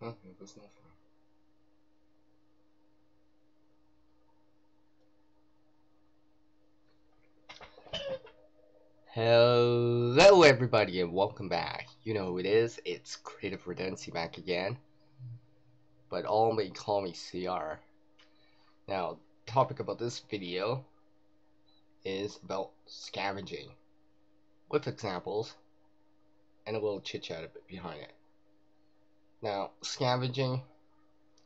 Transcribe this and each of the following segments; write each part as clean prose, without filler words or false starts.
Huh, there's nothing. Hello everybody and welcome back. You know who it is, it's Creative Redundancy back again. But all may call me CR. Now, the topic about this video is about scavenging, with examples, and a little chit chat behind it. Now, scavenging,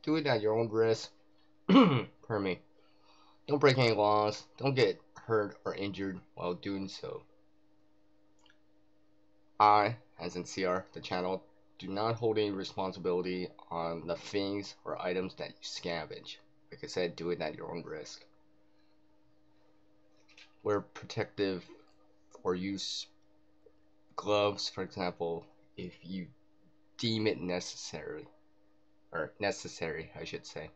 do it at your own risk. Pardon me. Don't break any laws, don't get hurt or injured while doing so. I, as in CR, the channel, do not hold any responsibility on the things or items that you scavenge. Like I said, do it at your own risk. Wear protective or use gloves, for example, if you deem it necessary. Or necessary, I should say.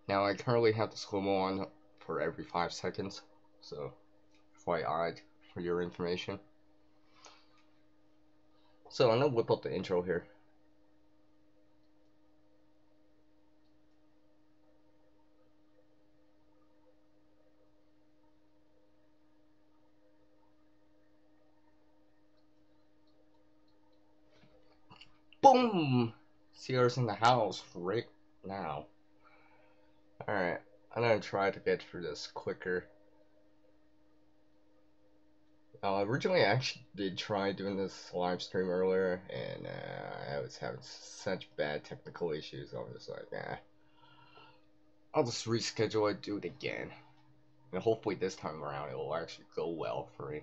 Now, I currently have the slow-mo on for every 5 seconds, so FYI for your information. So I'm gonna whip up the intro here. Boom! CR's in the house right now. Alright, I'm gonna try to get through this quicker. Originally, I actually did try doing this live stream earlier, and I was having such bad technical issues. I'm just like, I'll just reschedule it, do it again. And hopefully this time around it will actually go well for me.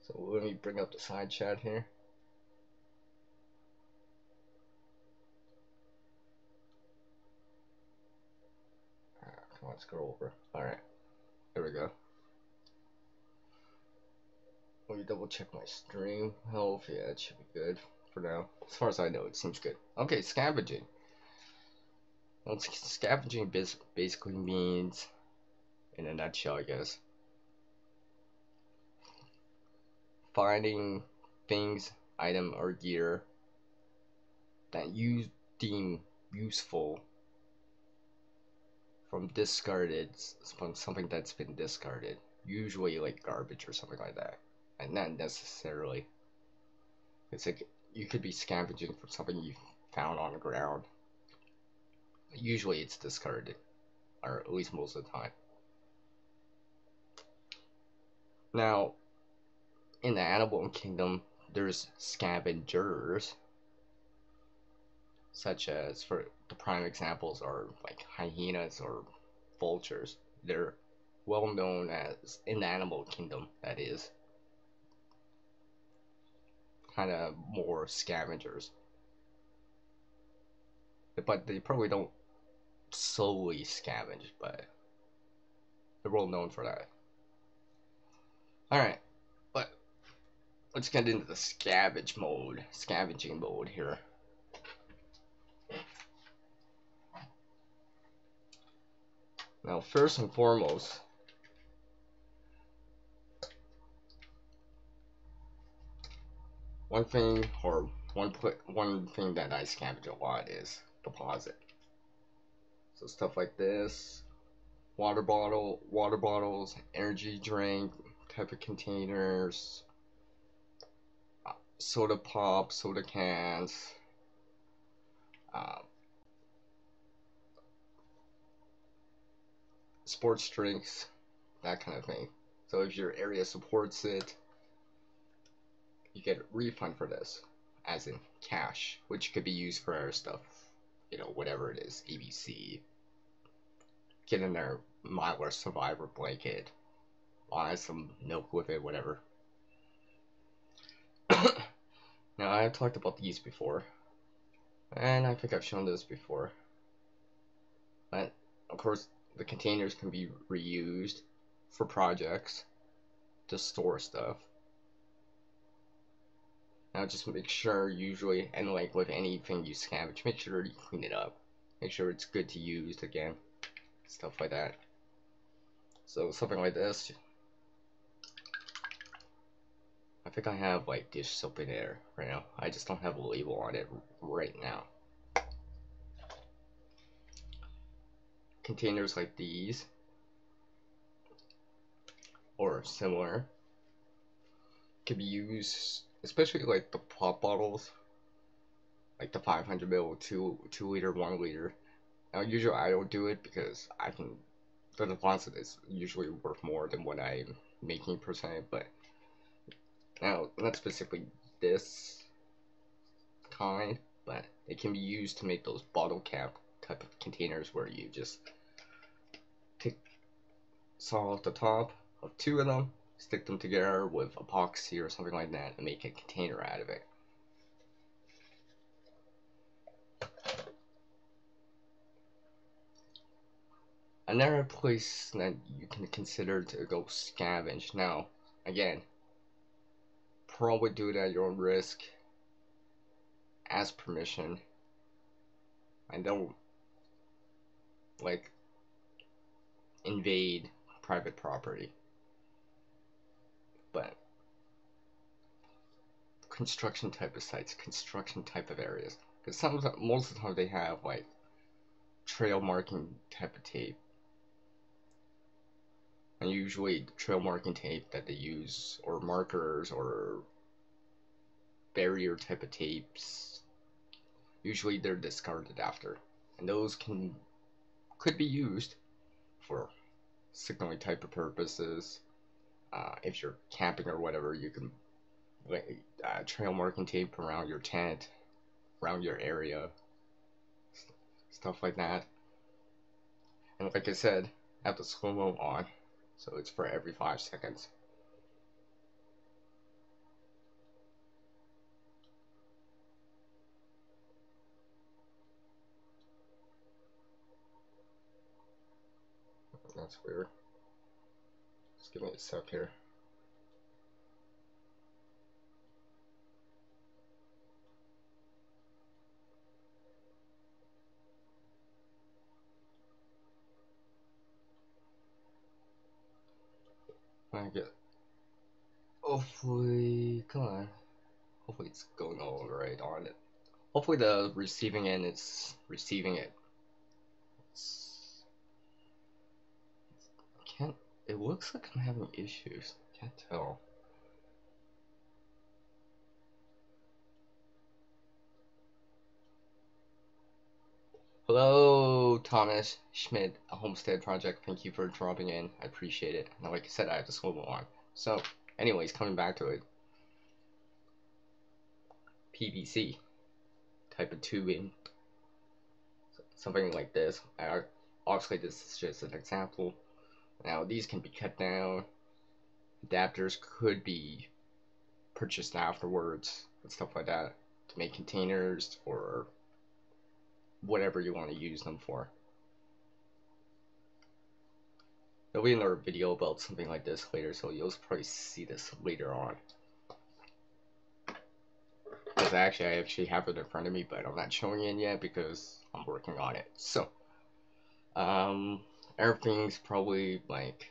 So let me bring up the side chat here. Come on, scroll over. Alright, there we go. Let me double check my stream health. Yeah, it should be good for now. As far as I know, it seems good. Okay, scavenging. Well, scavenging basically means, in a nutshell, I guess, finding things, item, or gear that you deem useful from something that's been discarded, usually like garbage or something like that, and not necessarily. It's like you could be scavenging for something you found on the ground. Usually it's discarded, or at least most of the time. Now, in the animal kingdom, there's scavengers, such as, for the prime examples are like hyenas or vultures. They're well known as, in the animal kingdom, that is, kind of more scavengers. But they probably don't solely scavenge, but they're well known for that. Alright, but let's get into the scavenging mode here. Now, first and foremost, one thing that I scavenge a lot is deposit. So stuff like this, water bottles, energy drink type of containers, soda pop, soda cans, sports drinks, that kind of thing. So if your area supports it, you get a refund for this, as in cash, which could be used for other stuff, you know, whatever it is, ABC, get in there, Mylar Survivor blanket, buy some milk with it, whatever. Now, I've talked about these before, and I think I've shown this before, but of course the containers can be reused for projects to store stuff. Now just make sure, usually, and like with anything you scavenge, make sure you clean it up, make sure it's good to use again, stuff like that. So something like this, I think I have like dish soap in there right now. I just don't have a label on it right now. Containers like these or similar can be used, especially like the pop bottles, like the 500 ml, 2 liter, 1 liter. Now usually I don't do it because the deposit is usually worth more than what I'm making per se, but now not specifically this kind, but it can be used to make those bottle cap type of containers where you just take saw off the top of 2 of them, stick them together with epoxy or something like that, and make a container out of it. Another place that you can consider to go scavenge. Now, again, probably do it at your own risk, ask permission, and don't like invade private property. But construction type of sites, construction type of areas, because most of the time they have like trail marking type of tape, and usually the trail marking tape that they use, or markers, or barrier type of tapes, usually they're discarded after, and those could be used for signaling type of purposes. If you're camping or whatever, you can like trail marking tape around your tent, around your area, stuff like that. And like I said, I have the slow-mo on, so it's for every 5 seconds. That's weird. Just give me a sec here. I get. Hopefully, come on. Hopefully it's going all right on it. Hopefully the receiving end is receiving it. Can't. It looks like I'm having issues. Can't tell. Hello, Thomas Schmidt, a homestead project. Thank you for dropping in. I appreciate it. Now, like I said, I have the slow-mo on. So, anyways, coming back to it. PVC type of tubing, something like this. Obviously, this is just an example. Now, these can be cut down. Adapters could be purchased afterwards and stuff like that to make containers or whatever you want to use them for. There'll be another video about something like this later, so you'll probably see this later on. Because I actually have it in front of me, but I'm not showing it yet because I'm working on it. So, everything's probably like,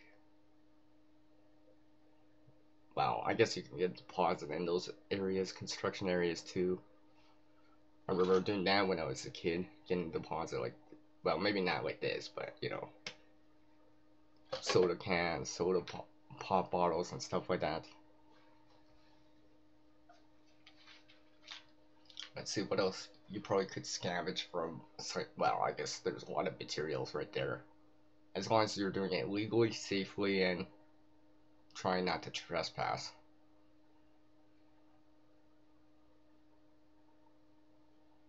well, I guess you can get a deposit in those areas, construction areas too. I remember doing that when I was a kid, getting a deposit like, well, maybe not like this, but you know, soda cans, pop bottles, and stuff like that. Let's see what else you probably could scavenge from. Well, I guess there's a lot of materials right there. As long as you're doing it legally, safely, and trying not to trespass.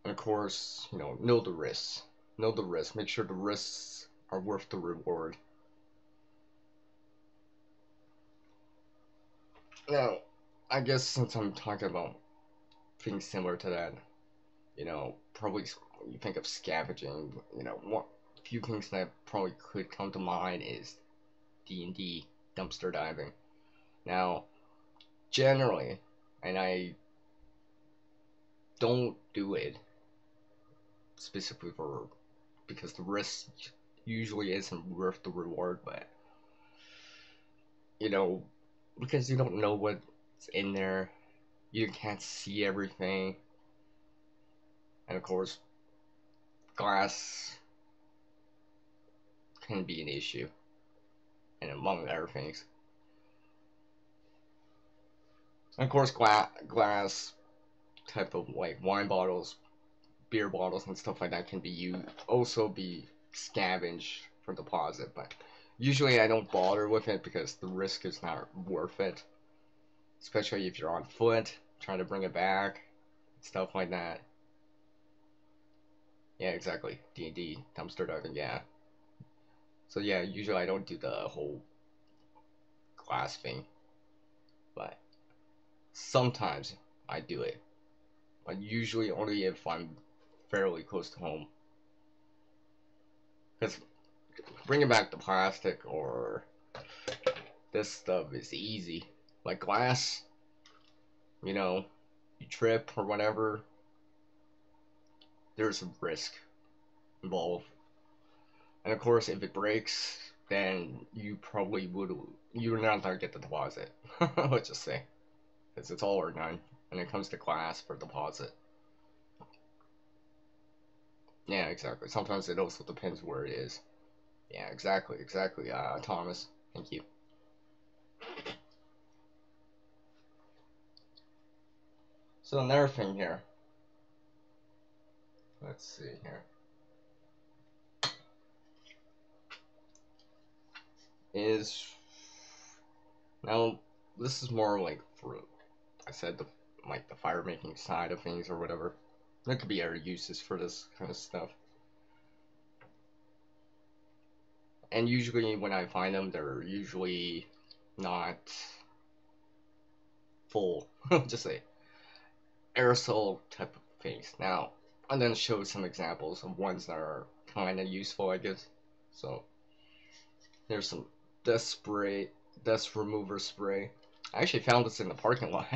And of course, you know the risks. Know the risks. Make sure the risks are worth the reward. Now, I guess since I'm talking about things similar to that, you know, probably when you think of scavenging, you know, one few things that probably could come to mind is D&D dumpster diving. Now, generally, and I don't do it specifically because the risk usually isn't worth the reward, but you know, because you don't know what It's in there. You can't see everything. And of course, glass can be an issue. And among other things. And of course, glass type of like wine bottles, beer bottles, and stuff like that can be also be scavenged for deposit. But usually I don't bother with it because the risk is not worth it. Especially if you're on foot, trying to bring it back, stuff like that. Yeah, exactly. D&D, dumpster diving, yeah. So yeah, usually I don't do the whole glass thing. But sometimes I do it. But usually only if I'm fairly close to home. Because bringing back the plastic or this stuff is easy. Like glass, you know, you trip or whatever, there's a risk involved. And of course, if it breaks, then you're not gonna get the deposit. Let's just say. Because it's all or none when it comes to glass for deposit. Yeah, exactly. Sometimes it also depends where it is. Yeah, exactly, Thomas. Thank you. So another thing here. Let's see here. Is now this is more like for I said like the fire making side of things or whatever. There could be other uses for this kind of stuff. And usually when I find them, they're usually not full. Just say aerosol type of things. Now I'm gonna show some examples of ones that are kind of useful, I guess. So there's some dust remover spray. I actually found this in the parking lot.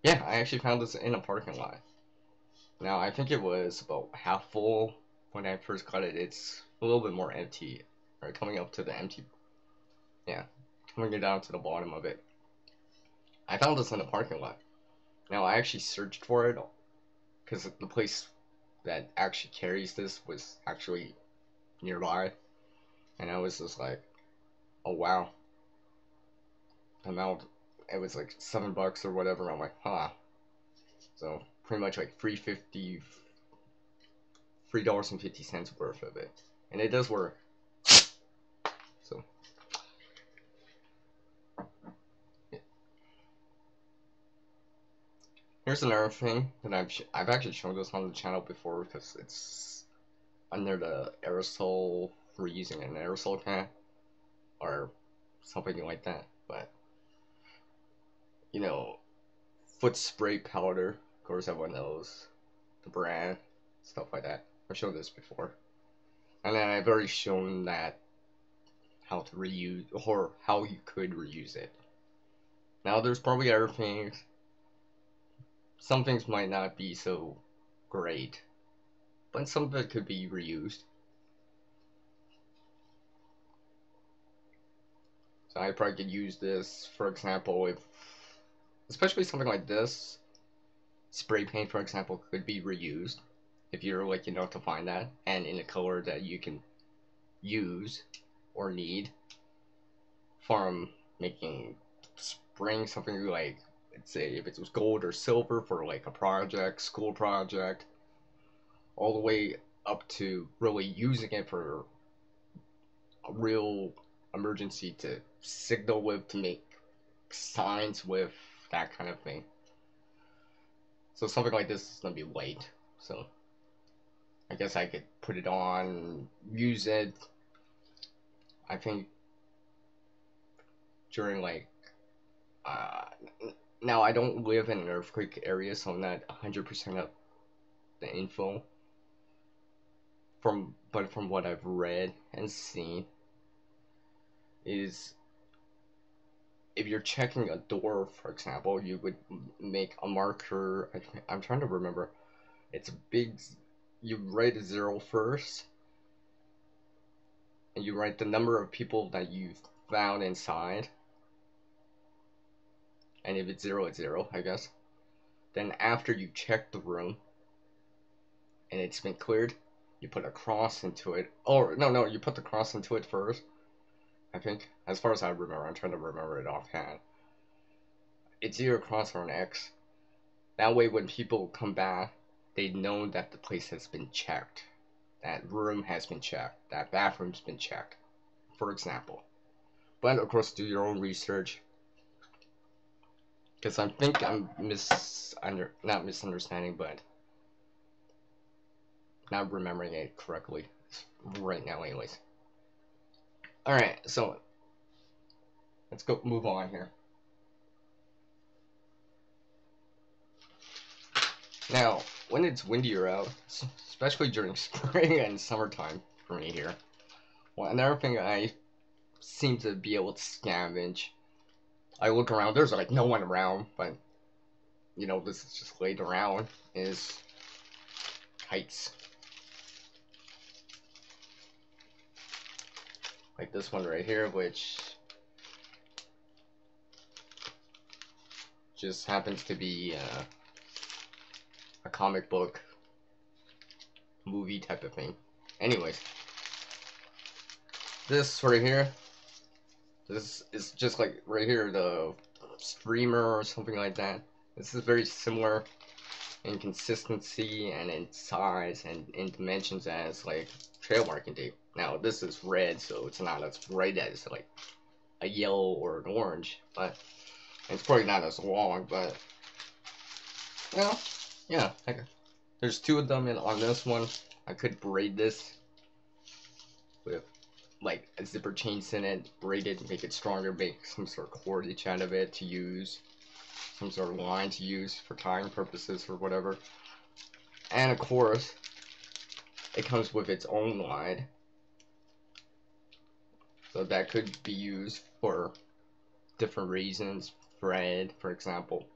Yeah, I actually found this in a parking lot. Now, I think it was about half full when I first got it. It's a little bit more empty, or coming up to the empty, yeah, coming down to the bottom of it. I found this in the parking lot. Now, I actually searched for it, because the place that actually carries this was actually nearby. And I was just like, oh wow. The amount, it was like $7 or whatever. I'm like, huh. So, pretty much like $3.50 worth of it. And it does work. So here's another thing that I've actually shown this on the channel before because it's under the aerosol for using an aerosol can or something like that. But you know, foot spray powder, of course everyone knows the brand, stuff like that. I've shown this before. And then I've already shown that how to reuse or how you could reuse it. Now there's probably other things. Some things might not be so great, but some of it could be reused. So I probably could use this, for example, if, especially something like this, spray paint, for example, could be reused if you're lucky enough to find that, and in a color that you can use or need from making spraying something like, let's say, if it was gold or silver for like a project, school project, all the way up to really using it for a real emergency to signal with, to make signs with, that kind of thing. So something like this is gonna be light, so I guess I could put it on, use it. I think during like uh, now I don't live in an earthquake area, so I'm not 100% of the info but from what I've read and seen is if you're checking a door, for example, you would make a marker. I'm trying to remember. It's a big. You write a 0 first, and you write the number of people that you've found inside, and if it's 0, it's 0, I guess. Then after you check the room and it's been cleared, you put a cross into it. Or no, you put the cross into it first, I think. As far as I remember, I'm trying to remember it offhand. It's either a cross or an X. That way when people come back, they know that the place has been checked. That room has been checked. That bathroom's been checked, for example. But of course, do your own research. Because I think I'm not misunderstanding, but not remembering it correctly right now anyways. Alright, so let's go move on here. Now, when it's windier out, especially during spring and summertime for me here, well, another thing I seem to be able to scavenge, I look around, there's like no one around, but you know, this is just laid around, is kites. Like this one right here, which just happens to be a comic book movie type of thing. Anyways, this right here, this is just like right here, the streamer or something like that. This is very similar in consistency and in size and in dimensions as like trail marking tape. Now this is red, so it's not as bright as like a yellow or an orange, but it's probably not as long. But well, yeah, there's two of them, and on this one, I could braid this with like a zipper chains in it, braid it, make it stronger, make some sort of cordage out of it to use, some sort of line to use for tying purposes or whatever. And of course, it comes with its own line, so that could be used for different reasons. Thread, for example.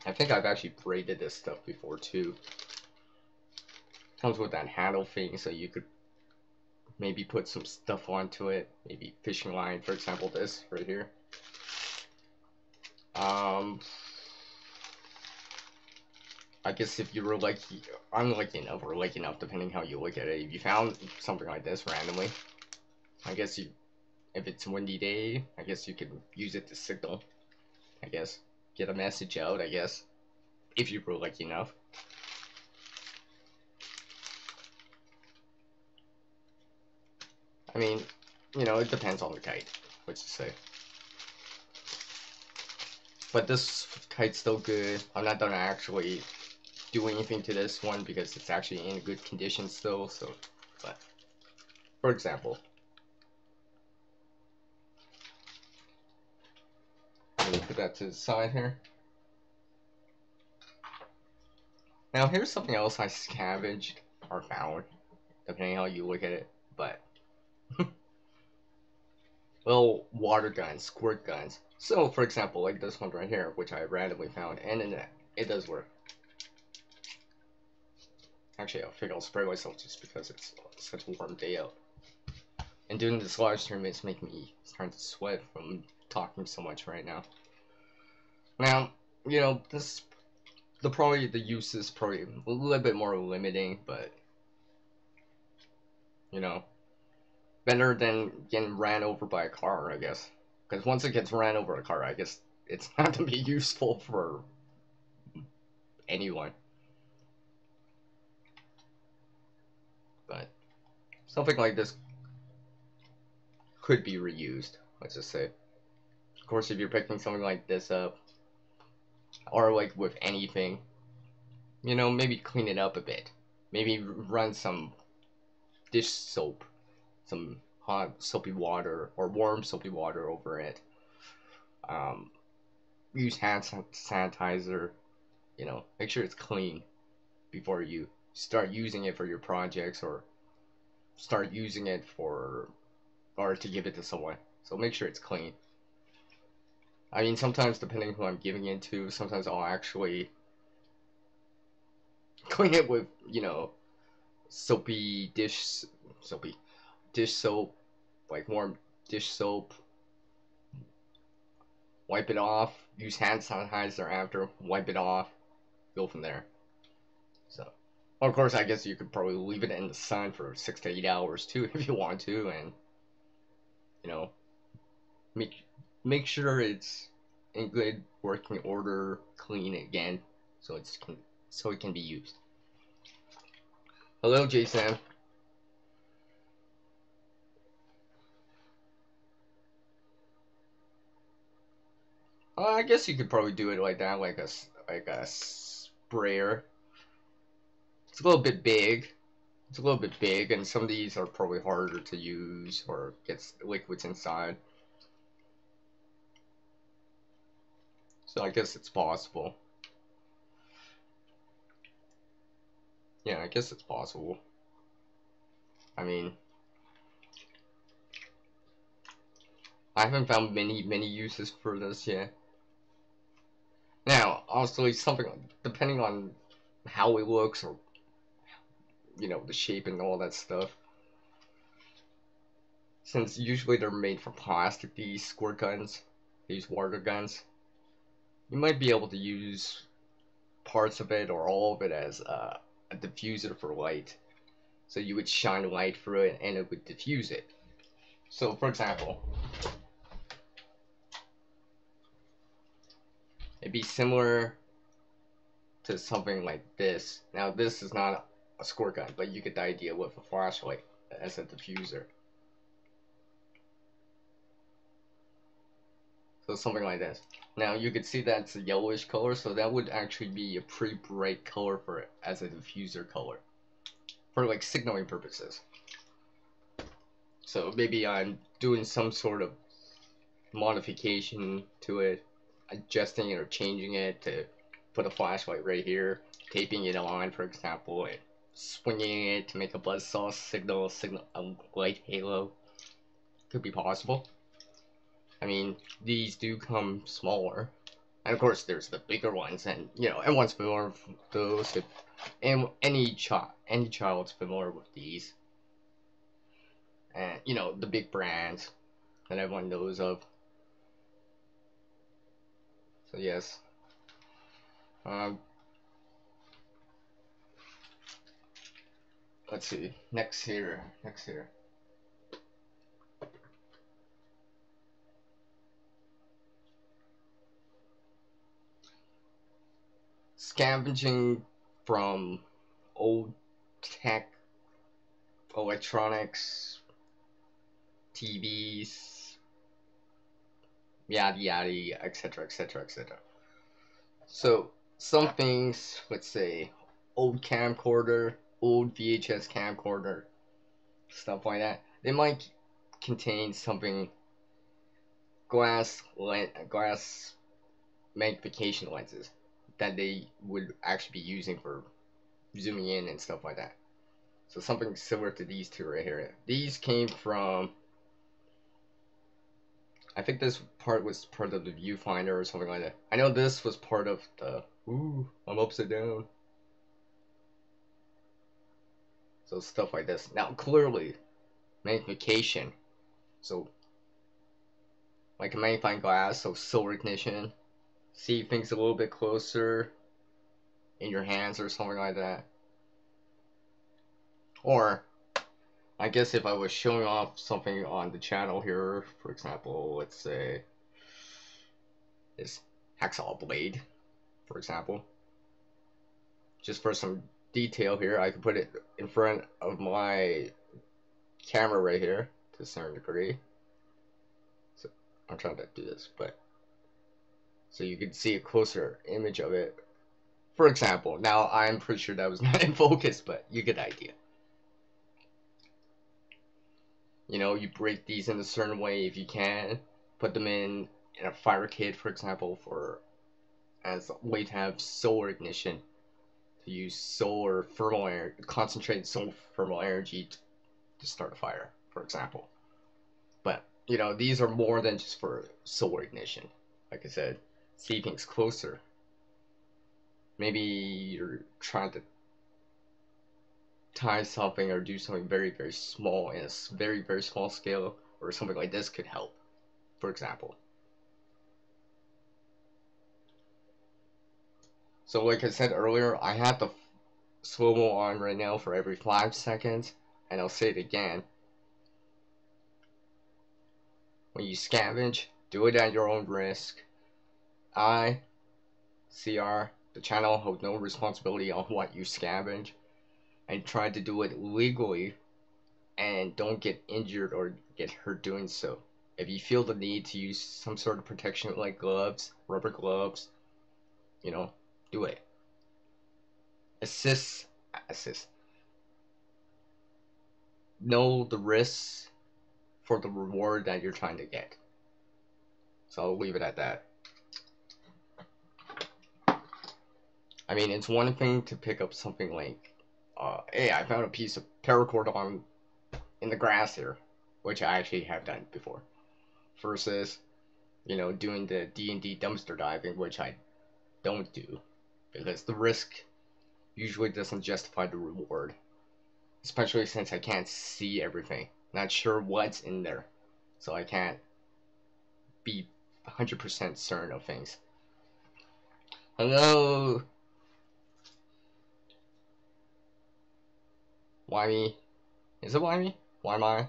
I think I've actually braided this stuff before too. Comes with that handle thing, so you could maybe put some stuff onto it. Maybe fishing line, for example, this right here. I guess if you were lucky, unlucky enough or lucky enough, depending how you look at it, if you found something like this randomly, I guess you, if it's a windy day, I guess you could use it to signal. I guess get a message out. I guess if you were lucky enough. I mean, you know, it depends on the kite, what you say. But this kite's still good. I'm not gonna actually do anything to this one because it's actually in good condition still. So, but for example, let me put that to the side here. Now here's something else I scavenged or found, depending how you look at it. But little water guns, squirt guns. So, for example, like this one right here, which I randomly found, and it does work. Actually, I think I'll spray myself just because it's such a warm day out. And doing this live stream is making me starting to sweat from talking so much right now. Now, you know, the use is probably a little bit more limiting, but you know, better than getting ran over by a car, I guess. Because once it gets ran over a car, I guess it's not going to be useful for anyone. But something like this could be reused, let's just say. Of course, if you're picking something like this up, or like with anything, you know, maybe clean it up a bit. Maybe run some dish soap, some hot soapy water or warm soapy water over it. Use hand sanitizer, you know, make sure it's clean before you start using it for your projects or start using it for, or to give it to someone. So make sure it's clean. I mean, sometimes depending who I'm giving it to, sometimes I'll actually clean it with, you know, dish soap, like warm dish soap, wipe it off, use hand sanitizer after, wipe it off, go from there. So, well, of course, I guess you could probably leave it in the sun for 6 to 8 hours too if you want to, and you know, make make sure it's in good working order, clean again, so it can be used. Hello, Jason. I guess you could probably do it like that, like a sprayer. It's a little bit big. It's a little bit big, and some of these are probably harder to use or gets liquids inside. So I guess it's possible. Yeah, I guess it's possible. I mean, I haven't found many uses for this yet. Now, honestly, something depending on how it looks or the shape and all that stuff. Since usually they're made from plastic, these squirt guns, these water guns, you might be able to use parts of it or all of it as a diffuser for light. So you would shine light through it and it would diffuse it. So for example, it'd be similar to something like this. Now this is not a squirt gun, but you get the idea with a flashlight as a diffuser. So something like this. Now you could see that's a yellowish color, so that would actually be a pretty bright color for it as a diffuser color. For like signaling purposes. So maybe I'm doing some sort of modification to it, adjusting it or changing it to put a flashlight right here, taping it on, for example, and swinging it to make a buzzsaw signal, a light halo. Could be possible. I mean, these do come smaller, and of course there's the bigger ones, and everyone's familiar with those. And any child's familiar with these, and the big brands that everyone knows of. So yes. Let's see. Next here. Scavenging from old tech, electronics, TVs, yada yada, etc., etc., etc. So some things, let's say, old camcorder, old VHS camcorder, stuff like that. They might contain something glass magnification lenses that they would actually be using for zooming in and stuff like that. So something similar to these two right here. These came from, I think this part was part of the viewfinder or something like that. I know this was part of the, I'm upside down. So stuff like this. Now clearly, magnification. So like a magnifying glass, so silver ignition. See things a little bit closer in your hands or something like that. Or I guess if I was showing off something on the channel here, for example, let's say this hacksaw blade, for example, just for some detail here, I could put it in front of my camera right here to a certain degree. So I'm trying to do this, but so you can see a closer image of it. For example, now I'm pretty sure that was not in focus, but you get the idea. You break these in a certain way if you can. Put them in a fire kit, for example, as a way to have solar ignition. To use solar thermal air, concentrated solar thermal energy to start a fire, for example. But, these are more than just for solar ignition. Like I said, see things closer. Maybe you're trying to tie something or do something very, very small in a very, very small scale, or something like this could help, for example. So like I said earlier, I have the slow-mo on right now for every 5 seconds, and I'll say it again. When you scavenge, do it at your own risk. I, CR, the channel, hold no responsibility on what you scavenge, and try to do it legally and don't get injured or get hurt doing so. If you feel the need to use some sort of protection like gloves, rubber gloves, you know, do it. Assist. Know the risks for the reward that you're trying to get. So I'll leave it at that. I mean, it's one thing to pick up something like, hey, I found a piece of paracord on in the grass here, which I actually have done before, versus, you know, doing the D&D dumpster diving, which I don't do, because the risk usually doesn't justify the reward, especially since I can't see everything. Not sure what's in there, so I can't be 100% certain of things. Hello? Why me? Is it why me? Why am I?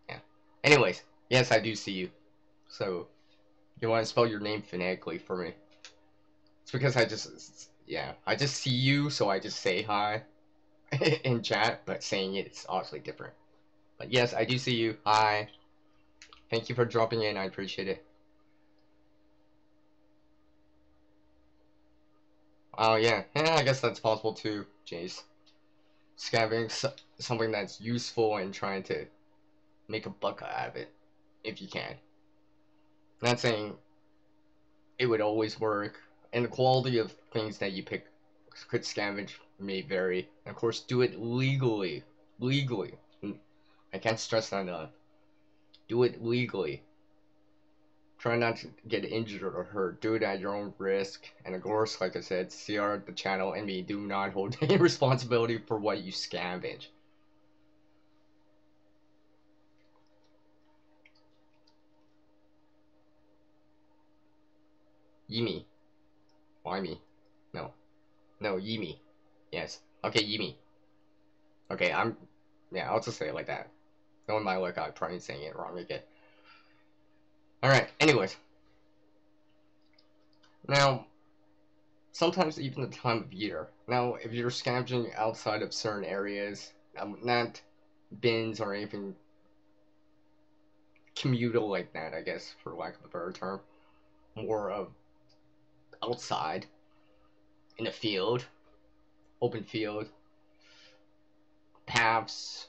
Yeah. Anyways, yes, I do see you. So, you want to spell your name phonetically for me? It's because I just see you, so I just say hi in chat, but saying it's obviously different. But yes, I do see you. Hi. Thank you for dropping in. I appreciate it. Oh yeah, I guess that's possible too, Jace. Scavenging something that's useful and trying to make a buck out of it, if you can. Not saying it would always work, and the quality of things that you pick could scavenge may vary. And of course, do it legally. Legally. I can't stress that enough. Do it legally. Try not to get injured or hurt. Do it at your own risk. And of course, like I said, CR, the channel, and me do not hold any responsibility for what you scavenge. Yimi. Why me? No. No, Yimi. Yes. Okay, Yimi. Okay, yeah, I'll just say it like that. Knowing my luck, I'm probably saying it wrong again. Alright, anyways. Now, sometimes even the time of year. Now, if you're scavenging outside of certain areas, not bins or anything communal like that, I guess, for lack of a better term, more of outside, in a field, open field, paths,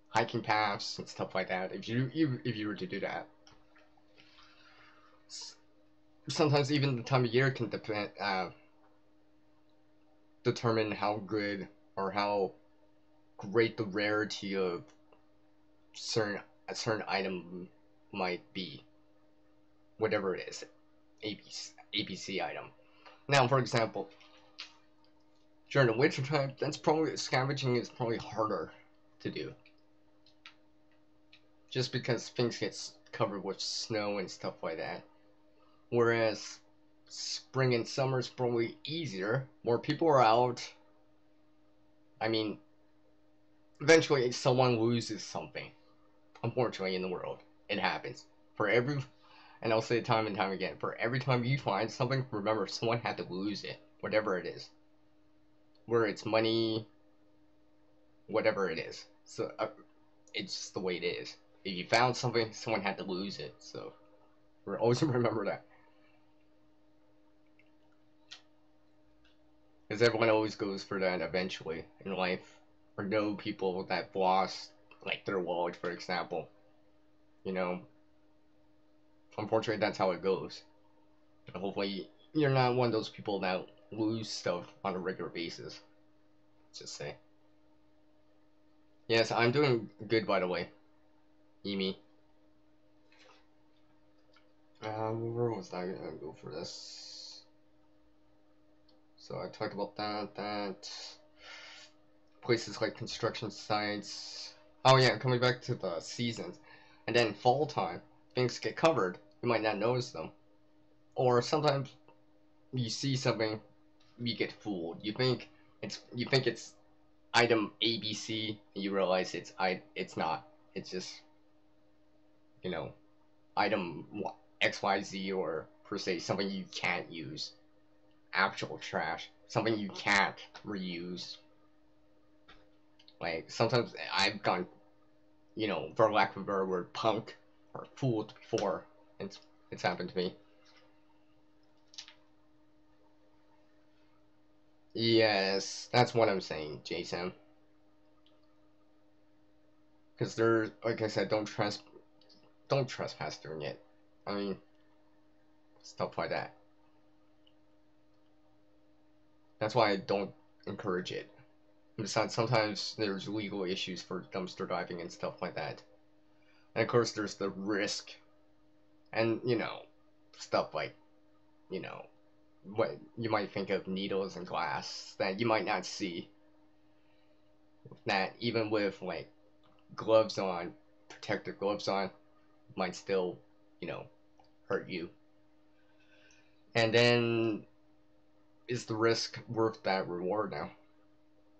hiking paths, and stuff like that. If you were to do that, sometimes even the time of year can determine how good or how great the rarity of a certain item might be, whatever it is, ABC item. Now, for example, during the winter time, scavenging is probably harder to do, just because things get covered with snow and stuff like that. Whereas spring and summer is probably easier. More people are out. I mean, eventually someone loses something. Unfortunately, in the world, it happens. And I'll say it time and time again, for every time you find something, remember someone had to lose it, whatever it is. Where it's money, whatever it is. So it's just the way it is. If you found something, someone had to lose it. So always remember that. Because everyone always goes for that eventually in life. Or know people that lost, like, their wallet, for example. You know, unfortunately, that's how it goes. And hopefully, you're not one of those people that lose stuff on a regular basis. Let's just say. Yes, I'm doing good, by the way. Emi. Where was I gonna go for this? So I talked about that. Places like construction sites. Oh yeah, coming back to the seasons. And then fall time, things get covered. You might not notice them. Or sometimes you see something you get fooled. You think it's item ABC, and you realize it's not. It's just, you know, item XYZ, or per se something you can't use. Actual trash. Something you can't reuse. Like, sometimes I've gone, for lack of a better word, punk or fooled before. It's happened to me. Yes, that's what I'm saying, Jason. Because they're, like I said, don't trespass during it. I mean, stuff like that. That's why I don't encourage it. Besides, sometimes there's legal issues for dumpster diving and stuff like that. And of course, there's the risk, and stuff like, what you might think of needles and glass that you might not see. That even with like gloves on, protective gloves on, might still, hurt you. And then, is the risk worth that reward now?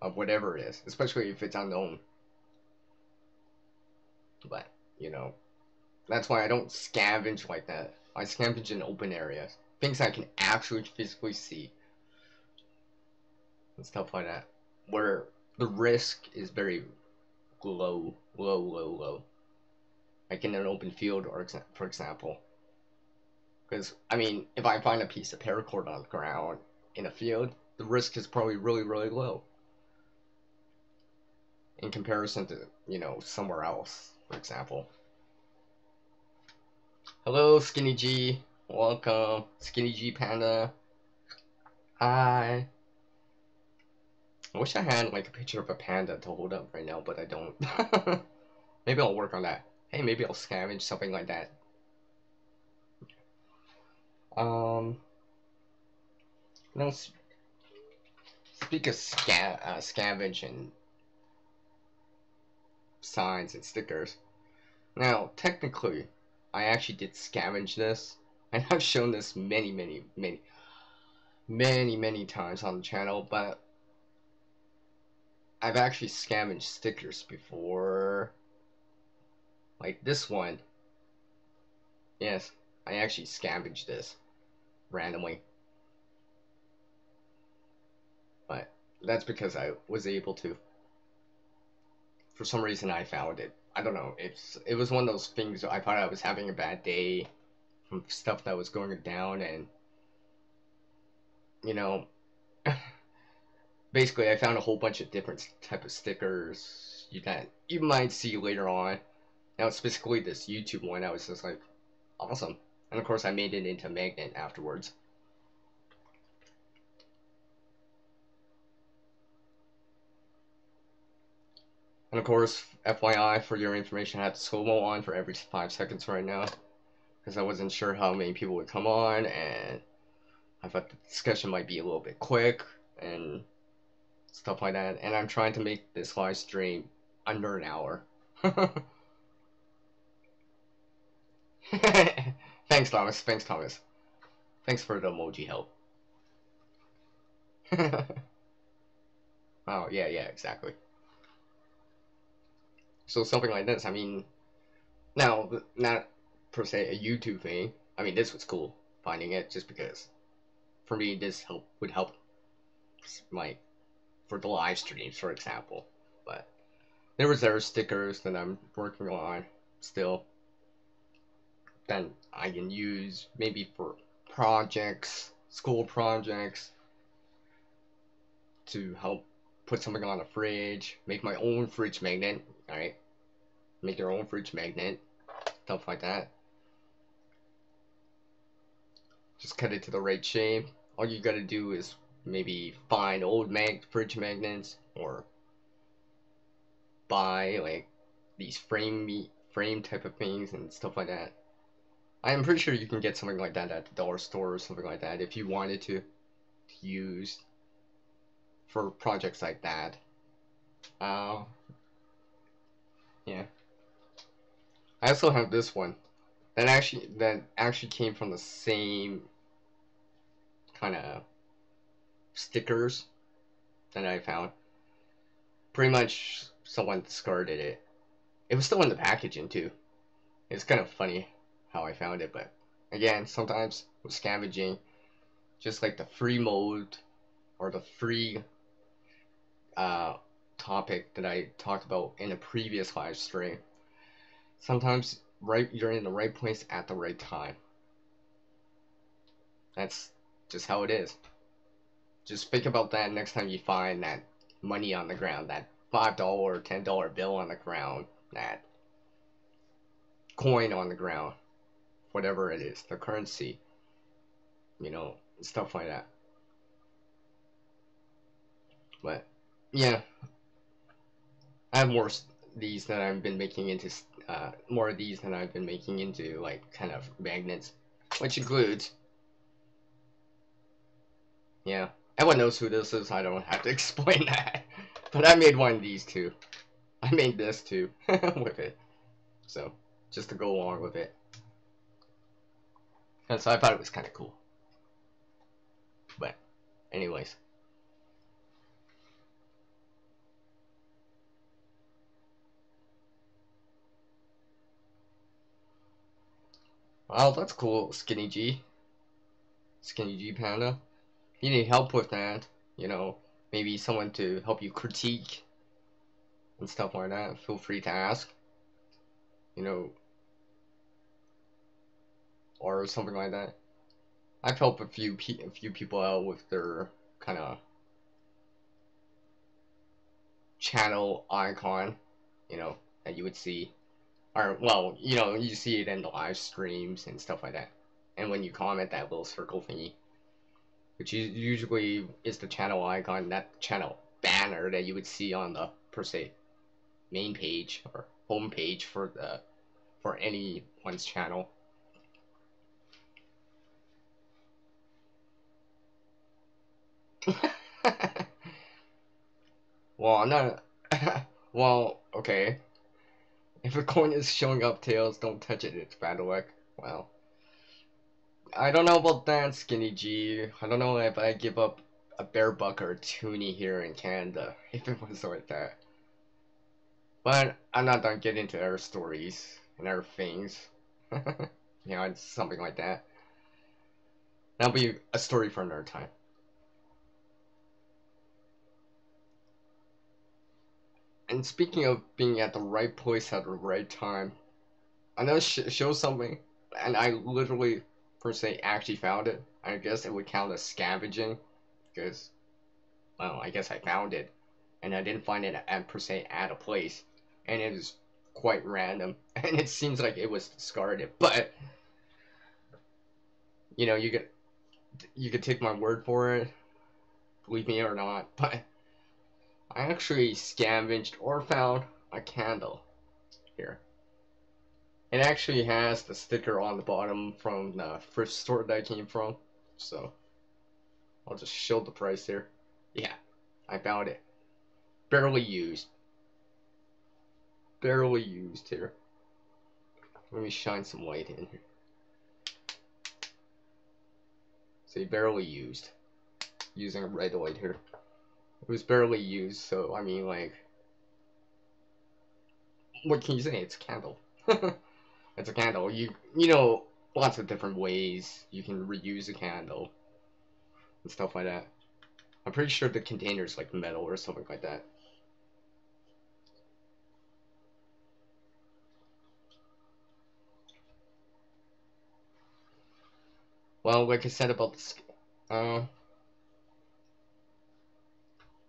Of whatever it is, especially if it's unknown. But, that's why I don't scavenge like that. I scavenge in open areas. Things I can actually physically see. And stuff like that. Where the risk is very low. Low. Like in an open field, or for example. Because, I mean, if I find a piece of paracord on the ground in a field, the risk is probably really, really low. In comparison to, somewhere else, for example. Hello, Skinny G. Welcome. Skinny G Panda. Hi. I wish I had, like, a picture of a panda to hold up right now, but I don't. Maybe I'll work on that. Hey, maybe I'll scavenge something like that. Now, speak of scavenge and signs and stickers. Now, technically, I actually did scavenge this, and I've shown this many times on the channel, but I've actually scavenged stickers before. Like this one. Yes, I actually scavenged this randomly. But that's because I was able to. For some reason I found it. I don't know. It was one of those things I thought I was having a bad day from stuff that was going down, and basically I found a whole bunch of different type of stickers you might see later on. Now specifically this YouTube one, I was just like, awesome. And of course I made it into a magnet afterwards. And of course, FYI, for your information, I had the slow-mo on for every 5 seconds right now, because I wasn't sure how many people would come on, and I thought the discussion might be a little bit quick, and stuff like that. And I'm trying to make this live stream under an hour. Thanks, Thomas. Thanks for the emoji help. Oh, yeah, exactly. So something like this, I mean, now, not per se a YouTube thing. I mean, this was cool, finding it, just because, for me, this would help, like, for the live streams, for example. But there stickers that I'm working on still, that I can use maybe for projects, school projects, to help put something on a fridge, make my own fridge magnet, alright? Make your own fridge magnet, stuff like that. Just cut it to the right shape. All you gotta do is maybe find old fridge magnets, or buy like these frame type of things and stuff like that. I'm pretty sure you can get something like that at the dollar store or something like that if you wanted to use for projects like that. Yeah. I also have this one that actually came from the same kind of stickers that I found. Pretty much someone discarded it. It was still in the packaging too. It's kind of funny how I found it, but again, sometimes with scavenging, just like the free mode or the free uh, topic that I talked about in a previous live stream, sometimes you're in the right place at the right time. That's just how it is. Just think about that next time you find that money on the ground, that $5 or $10 bill on the ground, that coin on the ground, whatever it is, the currency, stuff like that. But yeah, I have more these that I've been making into more of these than I've been making into like kind of magnets, which includes, yeah, everyone knows who this is. I don't have to explain that. But I made one of these too. I made this too with it, so just to go along with it. And so I thought it was kind of cool. But anyways. Well, that's cool, Skinny G. Skinny G Panda. If you need help with that, maybe someone to help you critique and stuff like that, feel free to ask. Or something like that. I've helped a few people out with their kind of channel icon, that you would see. Or, well, you see it in the live streams and stuff like that. And when you comment, that little circle thingy, which usually is the channel icon, that channel banner that you would see on the, per se, main page or home page for anyone's channel. Well, I'm not. Well, okay. If a coin is showing up tails, don't touch it. It's bad luck. Well, I don't know about that, Skinny G. I don't know if I give up a bear buck or a toonie here in Canada if it was like that. But I'm not gonna get into our stories and our things. It's something like that. That'll be a story for another time. And speaking of being at the right place at the right time, I know show something, and I literally, per se, actually found it. I guess it would count as scavenging, because, well, I guess I found it, and I didn't find it at, per se, at a place, and it is quite random, and it seems like it was discarded, but, you could take my word for it, believe me or not, but I actually scavenged or found a candle here. It actually has the sticker on the bottom from the thrift store that I came from, so I'll just show the price here. Yeah, I found it. Barely used. Barely used here. Let me shine some light in here. See, barely used. Using a red light here. It was barely used, so I mean, like, what can you say? It's a candle. It's a candle. You know, lots of different ways you can reuse a candle and stuff like that. I'm pretty sure the container's like metal or something like that. Well, like I said about this,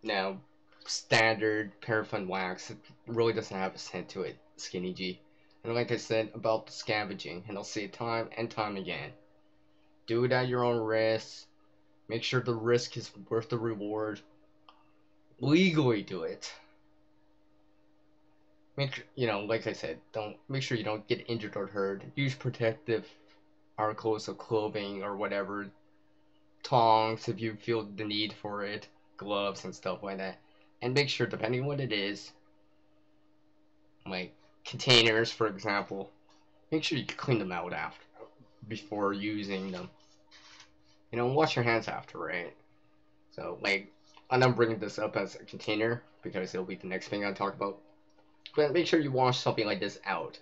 now, standard paraffin wax, it really doesn't have a scent to it, Skinny G. And like I said about the scavenging, and I'll say it time and time again, do it at your own risk. Make sure the risk is worth the reward. Legally do it. Like I said, make sure you don't get injured or hurt. Use protective articles of clothing or whatever. Tongs if you feel the need for it. Gloves and stuff like that. And make sure, depending on what it is, like containers, for example, make sure you clean them out before using them. Wash your hands after, right? So, like, and I'm bringing this up as a container because it'll be the next thing I talk about. But make sure you wash something like this out.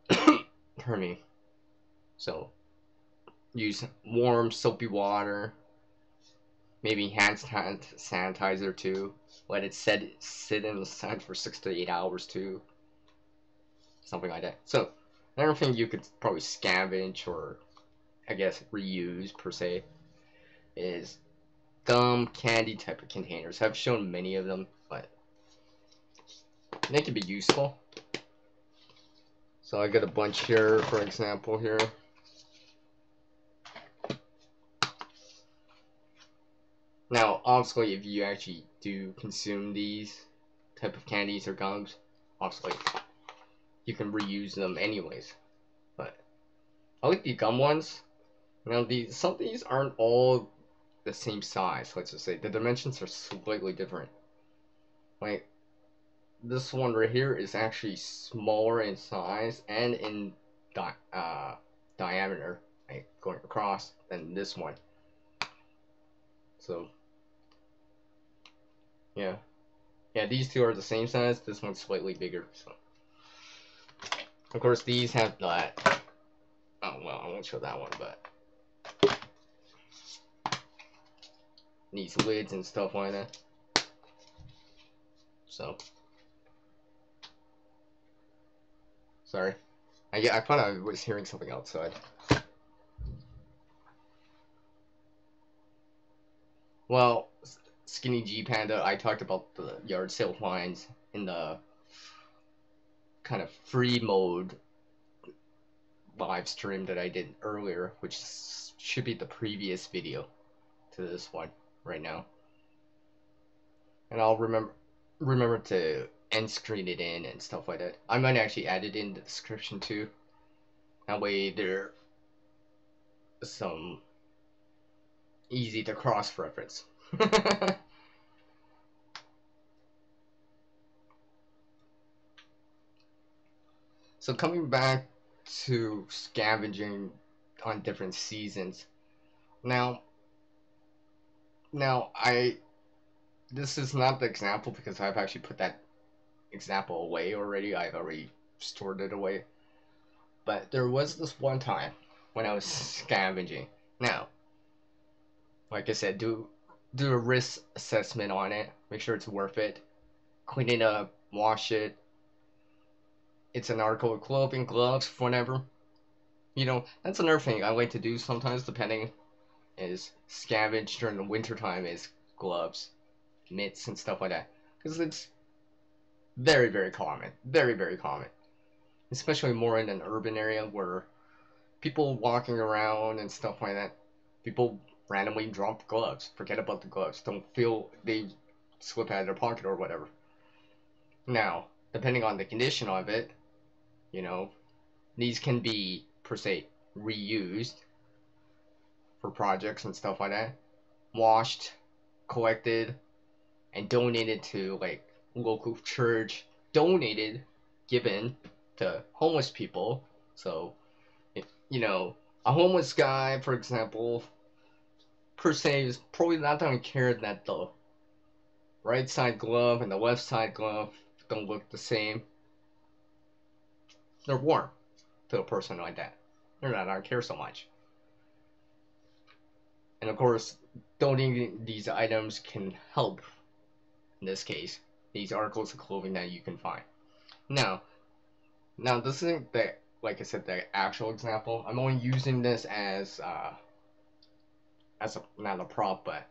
Pardon me. So, use warm, soapy water. Maybe hand sanitizer too. Let it sit in the sun for 6 to 8 hours too. Something like that. So, another thing you could probably scavenge or, I guess, reuse per se is gum, candy type of containers. I've shown many of them, but they can be useful. So I got a bunch here, for example, here. Now, obviously, if you actually do consume these type of candies or gums, obviously, you can reuse them anyways. But I like the gum ones. Now, some of these aren't all the same size, let's just say. The dimensions are slightly different. Like, this one right here is actually smaller in size and in diameter, like going across, than this one. So, yeah. Yeah, these two are the same size. This one's slightly bigger. So, of course, these have that. Oh, well, I won't show that one, but these lids and stuff like that. So, sorry. I thought I was hearing something outside. Well, Skinny G Panda, I talked about the yard sale finds in the kind of free mode live stream that I did earlier, which should be the previous video to this one right now. And I'll remember to end screen it in and stuff like that. I might actually add it in the description too. That way there some easy to cross-reference. So coming back to scavenging on different seasons. Now this is not the example because I've actually put that example away already. I've already stored it away. But there was this one time when I was scavenging. Now, like I said, do a risk assessment on it. Make sure it's worth it. Clean it up, wash it. It's an article of clothing, gloves, whatever. You know, that's another thing I like to do sometimes, depending, is scavenge during the winter time is gloves, mitts, and stuff like that. Because it's very, very common. Very, very common. Especially more in an urban area where people walking around and stuff like that, people randomly drop gloves. Forget about the gloves. Don't feel they slip out of their pocket or whatever. Now, depending on the condition of it, you know, these can be, per se, reused for projects and stuff like that. Washed, collected, and donated to, like, local church. Donated, given to homeless people. So, you know, a homeless guy, for example, per se, is probably not going to care that the right side glove and the left side glove don't look the same. They're warm to a person like that. They're not going to care so much. And of course, donating these items can help, in this case, these articles of clothing that you can find. Now this isn't the, like I said, the actual example. I'm only using this as not a prop, but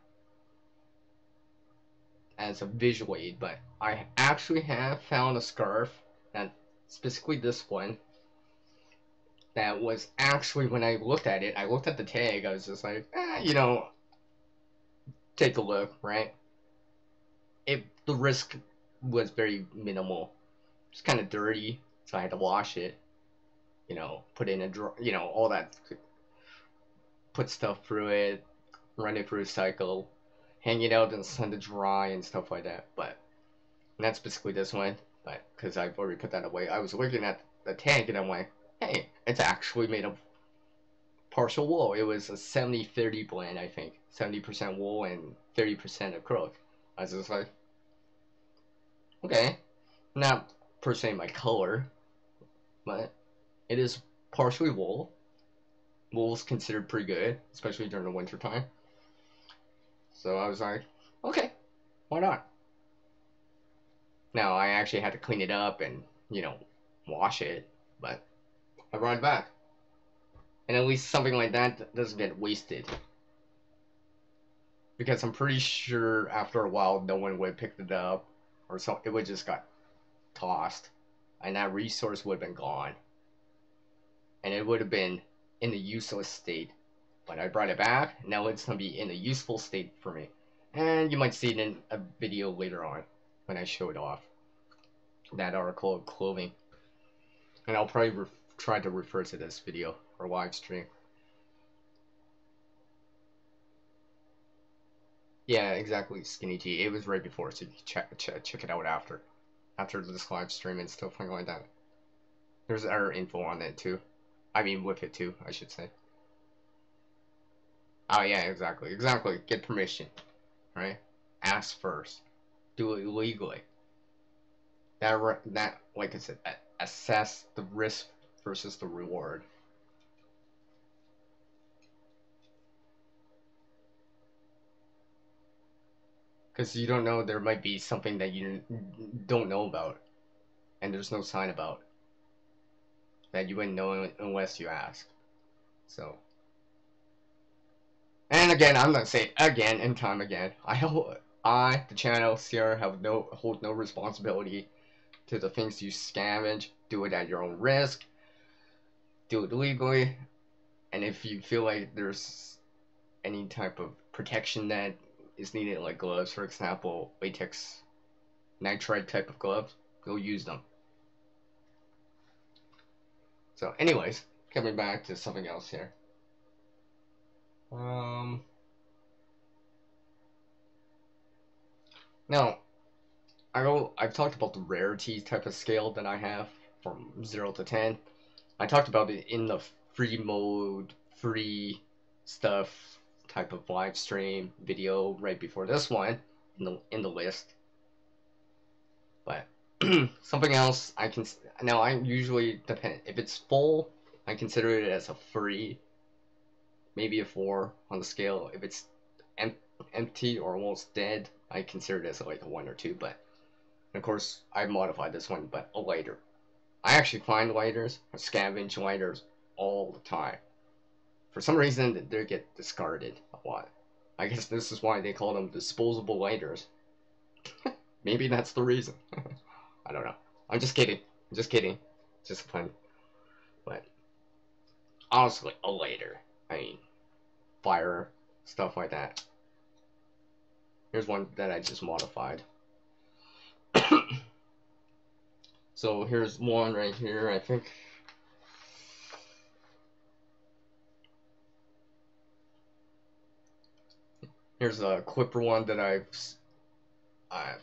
as a visual aid. But I actually have found a scarf, that specifically this one, that was actually, when I looked at it, I looked at the tag, I was just like, you know, take a look, right? The risk was very minimal. It's kind of dirty, so I had to wash it. You know, put in a drawer, you know, all that, put stuff through it, run it through a cycle, hang it out in the sun to dry and stuff like that. But that's basically this one. But because I've already put that away, I was looking at the tag and I'm like, hey, it's actually made of partial wool. It was a 70-30 blend, I think. 70% wool and 30% acrylic. I was just like, okay, not per se my color, but it is partially wool. Wool is considered pretty good, especially during the winter time. So I was like, okay, why not? Now I actually had to clean it up and, wash it, but I brought it back. And at least something like that doesn't get wasted. Because I'm pretty sure after a while no one would have picked it up, or so it would just got tossed, and that resource would have been gone. And it would have been in a useless state. But I brought it back, now it's going to be in a useful state for me. And you might see it in a video later on when I show it off. That article of clothing. And I'll probably try to refer to this video or live stream. Yeah, exactly, Skinny T. It was right before, so you can check it out after this live stream and stuff like that. There's other info on it too. I mean, with it too, I should say. Oh yeah, exactly. Get permission, right? Ask first. Do it legally. That, like I said, assess the risk versus the reward. Because you don't know, there might be something that you don't know about, and there's no sign about, that you wouldn't know unless you ask. So, and again, I'm gonna say again and time again, the channel, CR, hold no responsibility to the things you scavenge. Do it at your own risk. Do it legally, and if you feel like there's any type of protection that is needed, like gloves, for example, latex nitride type of gloves, go use them. So, anyways, coming back to something else here. Now, I've talked about the rarity type of scale that I have from 0 to 10. I talked about it in the free mode, free stuff type of live stream video right before this one in the list. But something else I usually depend, if it's full, I consider it as a 3, maybe a 4 on the scale. If it's empty or almost dead, I consider it as like a 1 or 2. But of course, I modified this one, but a lighter. I actually find lighters, or scavenge lighters, all the time. For some reason, they get discarded a lot. I guess this is why they call them disposable lighters. Maybe that's the reason. I don't know. I'm just kidding. Just fun. But honestly, a lighter. I mean, fire, stuff like that. Here's one that I just modified. So here's one right here, I think. Here's a clipper one that I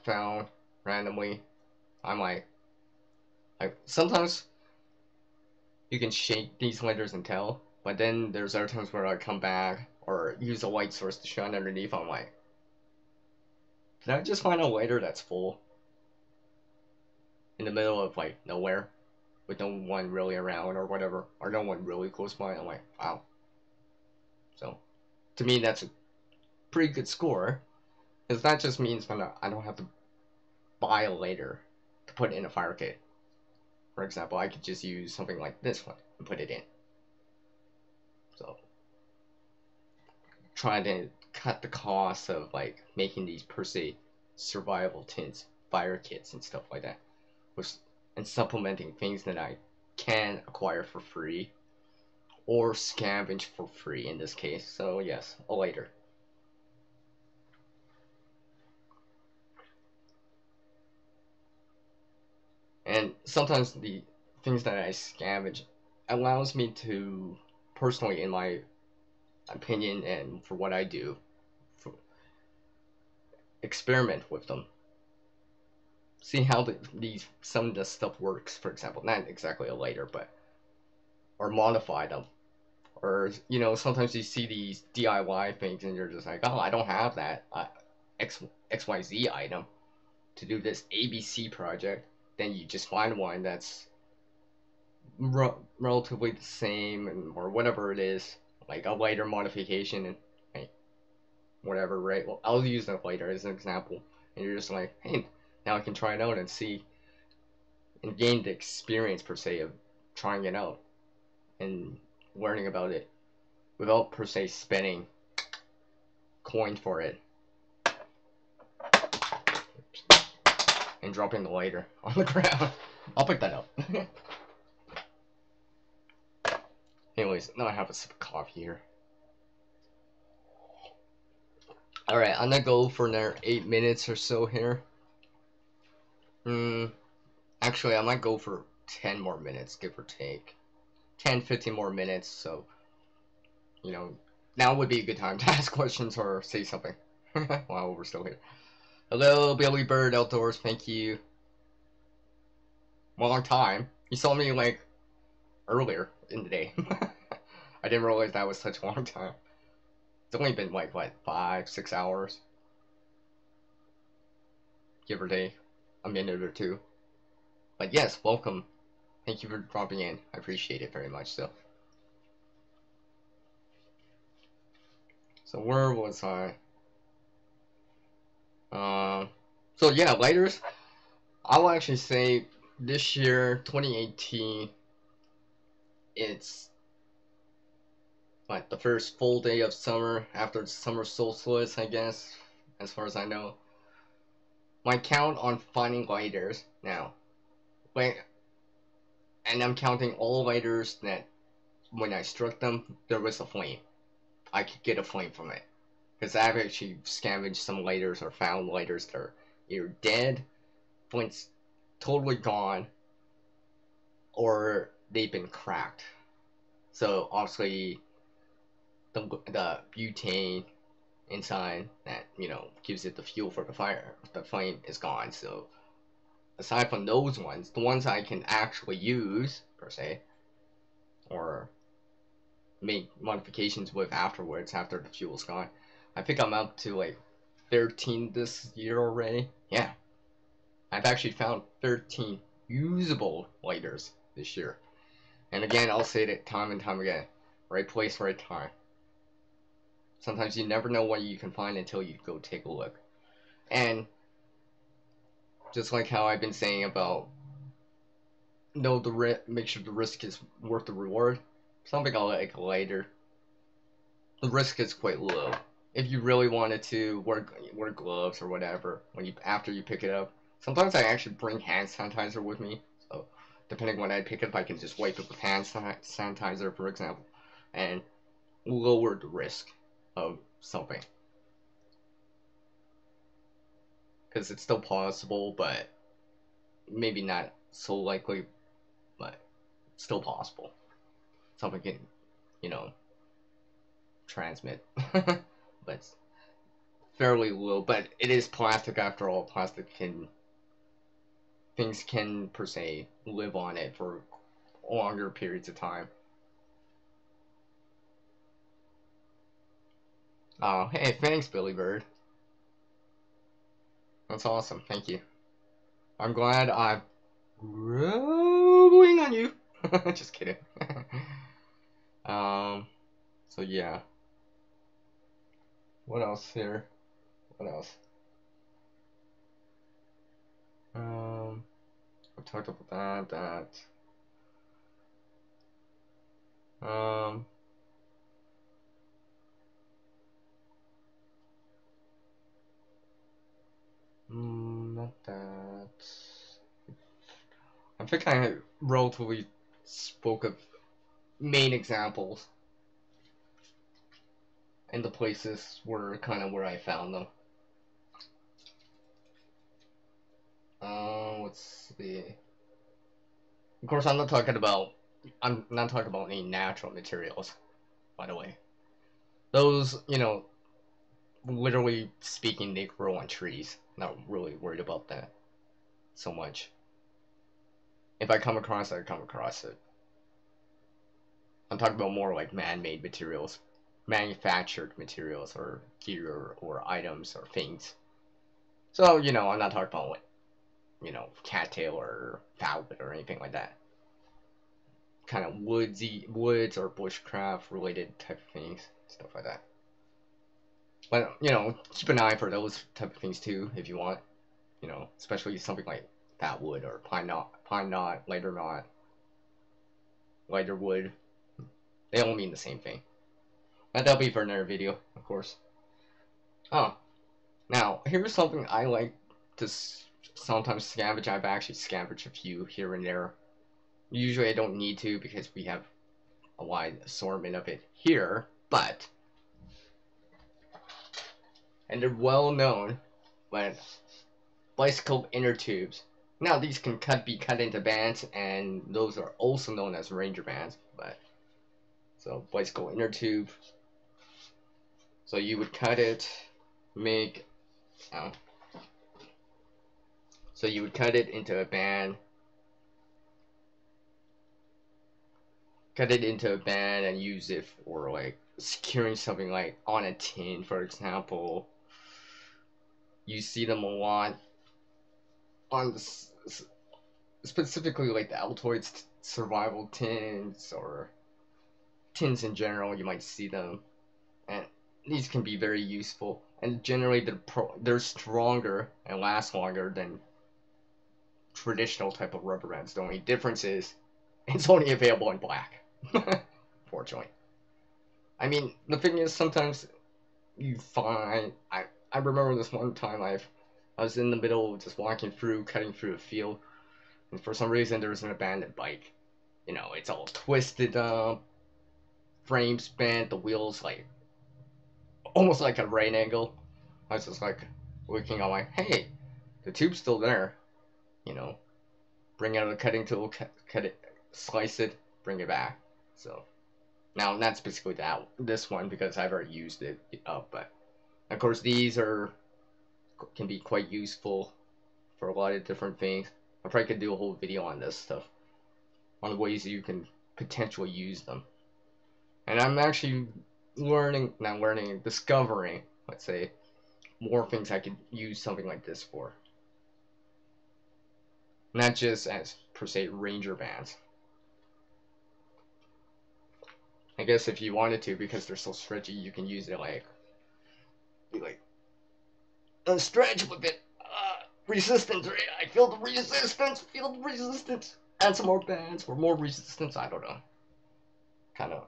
found randomly. I'm like sometimes you can shake these lighters and tell, but then there's other times where I come back or use a light source to shine underneath. I'm like, did I just find a lighter that's full in the middle of like nowhere with no one really around or whatever, or no one really close by? I'm like, wow. So to me, that's a pretty good score, because that just means I don't have to buy a lighter to put in a fire kit. For example, I could just use something like this one and put it in. So, trying to cut the cost of like making these per se survival tints, fire kits, and stuff like that, and supplementing things that I can acquire for free or scavenge for free in this case. So yes, a lighter. And sometimes the things that I scavenge allows me to, personally, in my opinion and for what I do, experiment with them. See how some of the stuff works, for example. Not exactly a lighter, but, or modify them. Or, sometimes you see these DIY things and you're just like, oh, I don't have that XYZ item to do this ABC project. Then you just find one that's relatively the same, or whatever it is, like a lighter modification, and hey, whatever, right? Well, I'll use that later as an example. And you're just like, hey, now I can try it out and see and gain the experience, per se, of trying it out and learning about it without, per se, spending coin for it and dropping the lighter on the ground. I'll pick that up. Anyways, now I have a sip of coffee here. Alright, I'm gonna go for another 8 minutes or so here. Actually, I might go for 10 more minutes, give or take. 10, 15 more minutes, so, now would be a good time to ask questions or say something while we're still here. Hello, Billy Bird Outdoors, thank you. Long time. You saw me, like, earlier in the day. I didn't realize that was such a long time. It's only been, like, what, 5, 6 hours? Give or take. A minute or two. But yes, welcome. Thank you for dropping in. I appreciate it very much, so. So where was I? So yeah, lighters. I will actually say this year, 2018, it's like the first full day of summer after the summer solstice, I guess, as far as I know. My count on finding lighters now, and I'm counting all lighters that when I struck them, there was a flame. I could get a flame from it. Because I've actually scavenged some lighters or found lighters that are either dead, flame's totally gone, or they've been cracked. So obviously the butane inside that, gives it the fuel for the fire, the flame is gone. So aside from those ones, the ones I can actually use, per se, or make modifications with afterwards after the fuel's gone, I think I'm up to like 13 this year already. Yeah, I've actually found 13 usable lighters this year. And again, I'll say it time and time again, right place, right time. Sometimes you never know what you can find until you go take a look. And just like how I've been saying about make sure the risk is worth the reward, something like a lighter, the risk is quite low. If you really wanted to wear gloves or whatever after you pick it up, sometimes I actually bring hand sanitizer with me. So depending when I pick it up, I can just wipe it with hand sanitizer, for example, and lower the risk of something. Because it's still possible, but maybe not so likely, but still possible. Something can, transmit. But it's fairly low, but it is plastic after all. Things can, per se, live on it for longer periods of time. Oh, hey, thanks, Billy Bird. That's awesome, thank you. I'm glad I'm growing on you. Just kidding. So yeah. What else here? What else? I talked about that. Not that. I think I relatively spoke of main examples and the places were kind of where I found them. Let's see. Of course, I'm not talking about any natural materials, by the way. Those, literally speaking, they grow on trees. Not really worried about that so much. If I come across it, I come across it. I'm talking about more like man-made materials, manufactured materials, or gear, or items, or things. So, I'm not talking about like, cattail or velvet or anything like that. Kind of woods or bushcraft related type of things, stuff like that. But, keep an eye for those type of things too, if you want. Especially something like that wood or pine knot, lighter wood. They all mean the same thing. And that'll be for another video, of course. Oh, now here's something I like to sometimes scavenge. I've actually scavenged a few here and there. Usually I don't need to because we have a wide assortment of it here, and they're well known, but bicycle inner tubes. Now these can be cut into bands, and those are also known as ranger bands. But so bicycle inner tube. So you would cut it, make. So you would cut it into a band. And use it for like securing something like on a tin, for example. You see them a lot on specifically like the Altoids survival tins or tins in general. You might see them, and these can be very useful. And generally, they're stronger and last longer than traditional type of rubber bands. The only difference is it's only available in black. Fortunately. I mean, the thing is, sometimes you find I remember this one time I was in the middle of just walking through, cutting through a field, and for some reason there was an abandoned bike. It's all twisted up, frames bent, the wheels like almost like a right angle. I was just like looking on like, hey, the tube's still there. Bring out a cutting tool, cut it, slice it, bring it back. So now not specifically this one because I've already used it up, but of course these can be quite useful for a lot of different things. I probably could do a whole video on this stuff, on the ways you can potentially use them. And I'm actually discovering, let's say, more things I could use something like this for. Not just as, per se, ranger bands. I guess if you wanted to, because they're so stretchy, you can use it like stretch with it. Resistance, right? I feel the resistance. Add some more bands for more resistance. I don't know. Kind of.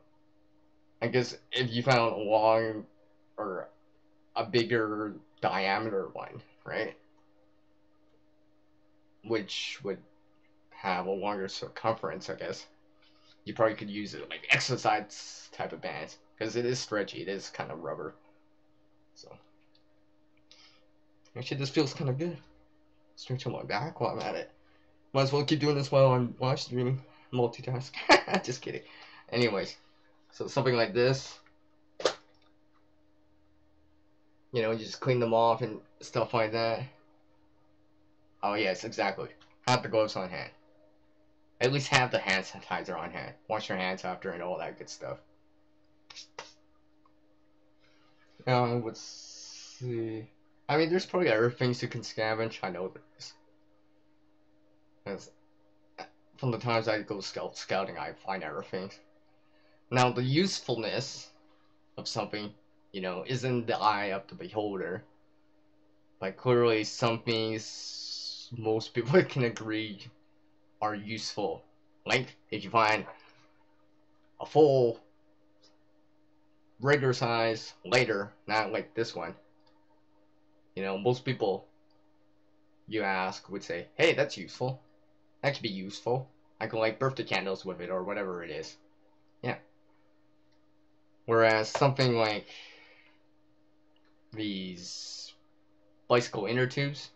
I guess if you found a long or a bigger diameter one, right? Which would have a longer circumference, I guess. You probably could use it like exercise type of bands because it is stretchy. It is kind of rubber. So actually, this feels kind of good. Stretch on my back while I'm at it. Might as well keep doing this while I'm live streaming. Multitask. Just kidding. Anyways, so something like this. You just clean them off and stuff like that. Oh yes, exactly. Have the gloves on hand. At least have the hand sanitizer on hand. Wash your hands after and all that good stuff. Let's see. I mean, there's probably other things you can scavenge. I know this. Because from the times I go scouting, I find other things. Now, the usefulness of something, is in the eye of the beholder. But clearly, some things most people can agree are useful. Like, if you find a full regular size lighter, not like this one, most people you ask would say, hey, that's useful. That could be useful. I can light birthday candles with it or whatever it is. Yeah. Whereas something like these bicycle inner tubes,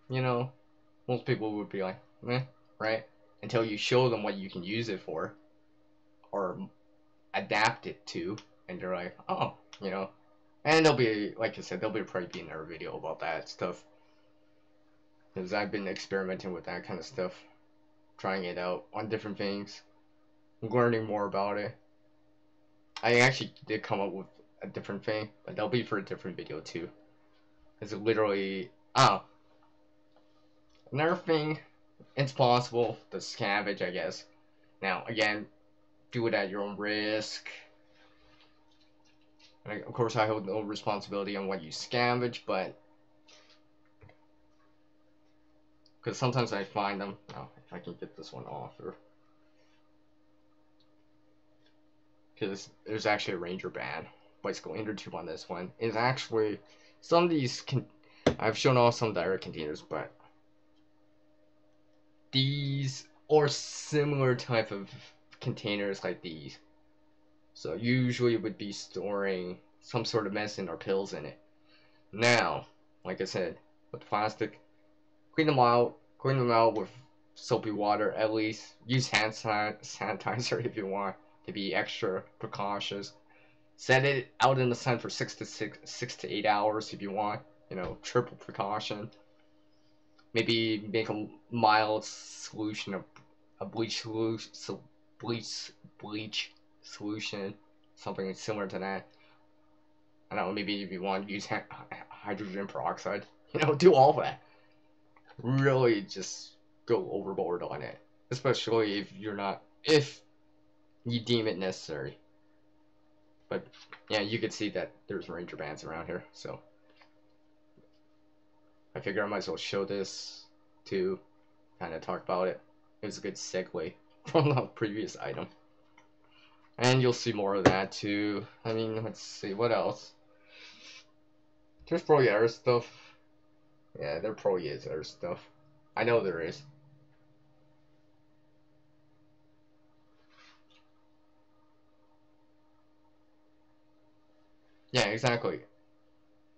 most people would be like, meh, right? Until you show them what you can use it for or adapt it to, and they're like, oh, And they'll be, like I said, there'll probably be another video about that stuff. Because I've been experimenting with that kind of stuff. Trying it out on different things. Learning more about it. I actually did come up with a different thing, but that'll be for a different video too. It's literally another thing. It's possible to scavenge, I guess. Now again, do it at your own risk. And of course, I hold no responsibility on what you scavenge, but because sometimes I find them. Oh, if I can get this one off, or because there's actually a ranger band bicycle inner tube on this one. Is actually some of these can. I've shown off some direct containers, but these or similar type of containers like these. So usually would be storing some sort of medicine or pills in it. Now, like I said, with plastic, clean them out with soapy water at least. Use hand sanitizer if you want to be extra precautious. Set it out in the sun for 6 to 8 hours if you want. You know, triple precaution. Maybe make a mild solution of a bleach solution, something similar to that. I don't know, maybe if you want to use hydrogen peroxide, you know, do all that. Really just go overboard on it, especially if you deem it necessary. But yeah, you can see that there's ranger bands around here, so I figure I might as well show this to kind of talk about it. It was a good segue from the previous item. And you'll see more of that too. I mean, let's see, what else? There's probably other stuff. Yeah, there probably is other stuff. I know there is. Yeah, exactly.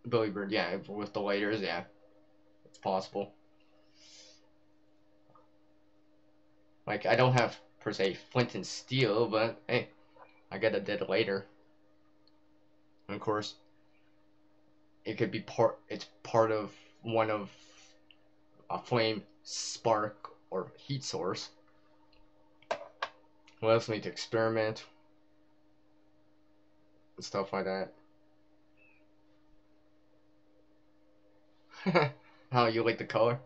Billy Bird, yeah, with the lighters, yeah. It's possible. Like, I don't have, per se, flint and steel, but hey, I got a dead lighter. And of course, it's part of one of a flame, spark, or heat source. What else need to experiment? And stuff like that. How you like the color?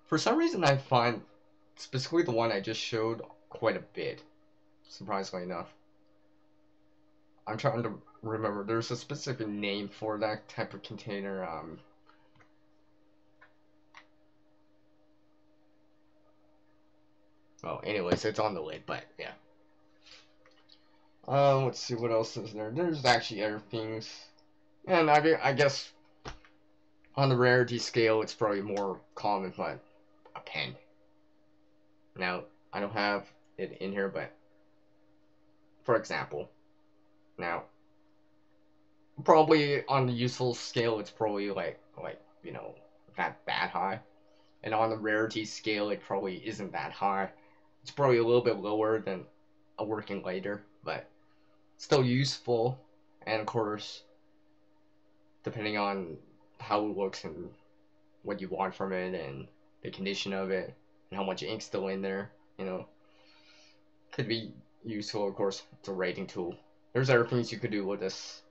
For some reason, I find specifically the one I just showed quite a bit, surprisingly enough. I'm trying to remember. There's a specific name for that type of container. Well, anyways, it's on the lid, but yeah. Let's see what else is there. There's actually other things, and I guess on the rarity scale, it's probably more common, but a pen. Now, I don't have it in here, but for example, now probably on the useful scale, it's probably like you know, not that high, and on the rarity scale, it probably isn't that high. It's probably a little bit lower than a working lighter, but still useful. And of course, depending on how it looks and what you want from it and the condition of it and how much ink's still in there, you know, could be useful. Of course, it's a writing tool. There's other things you could do with this,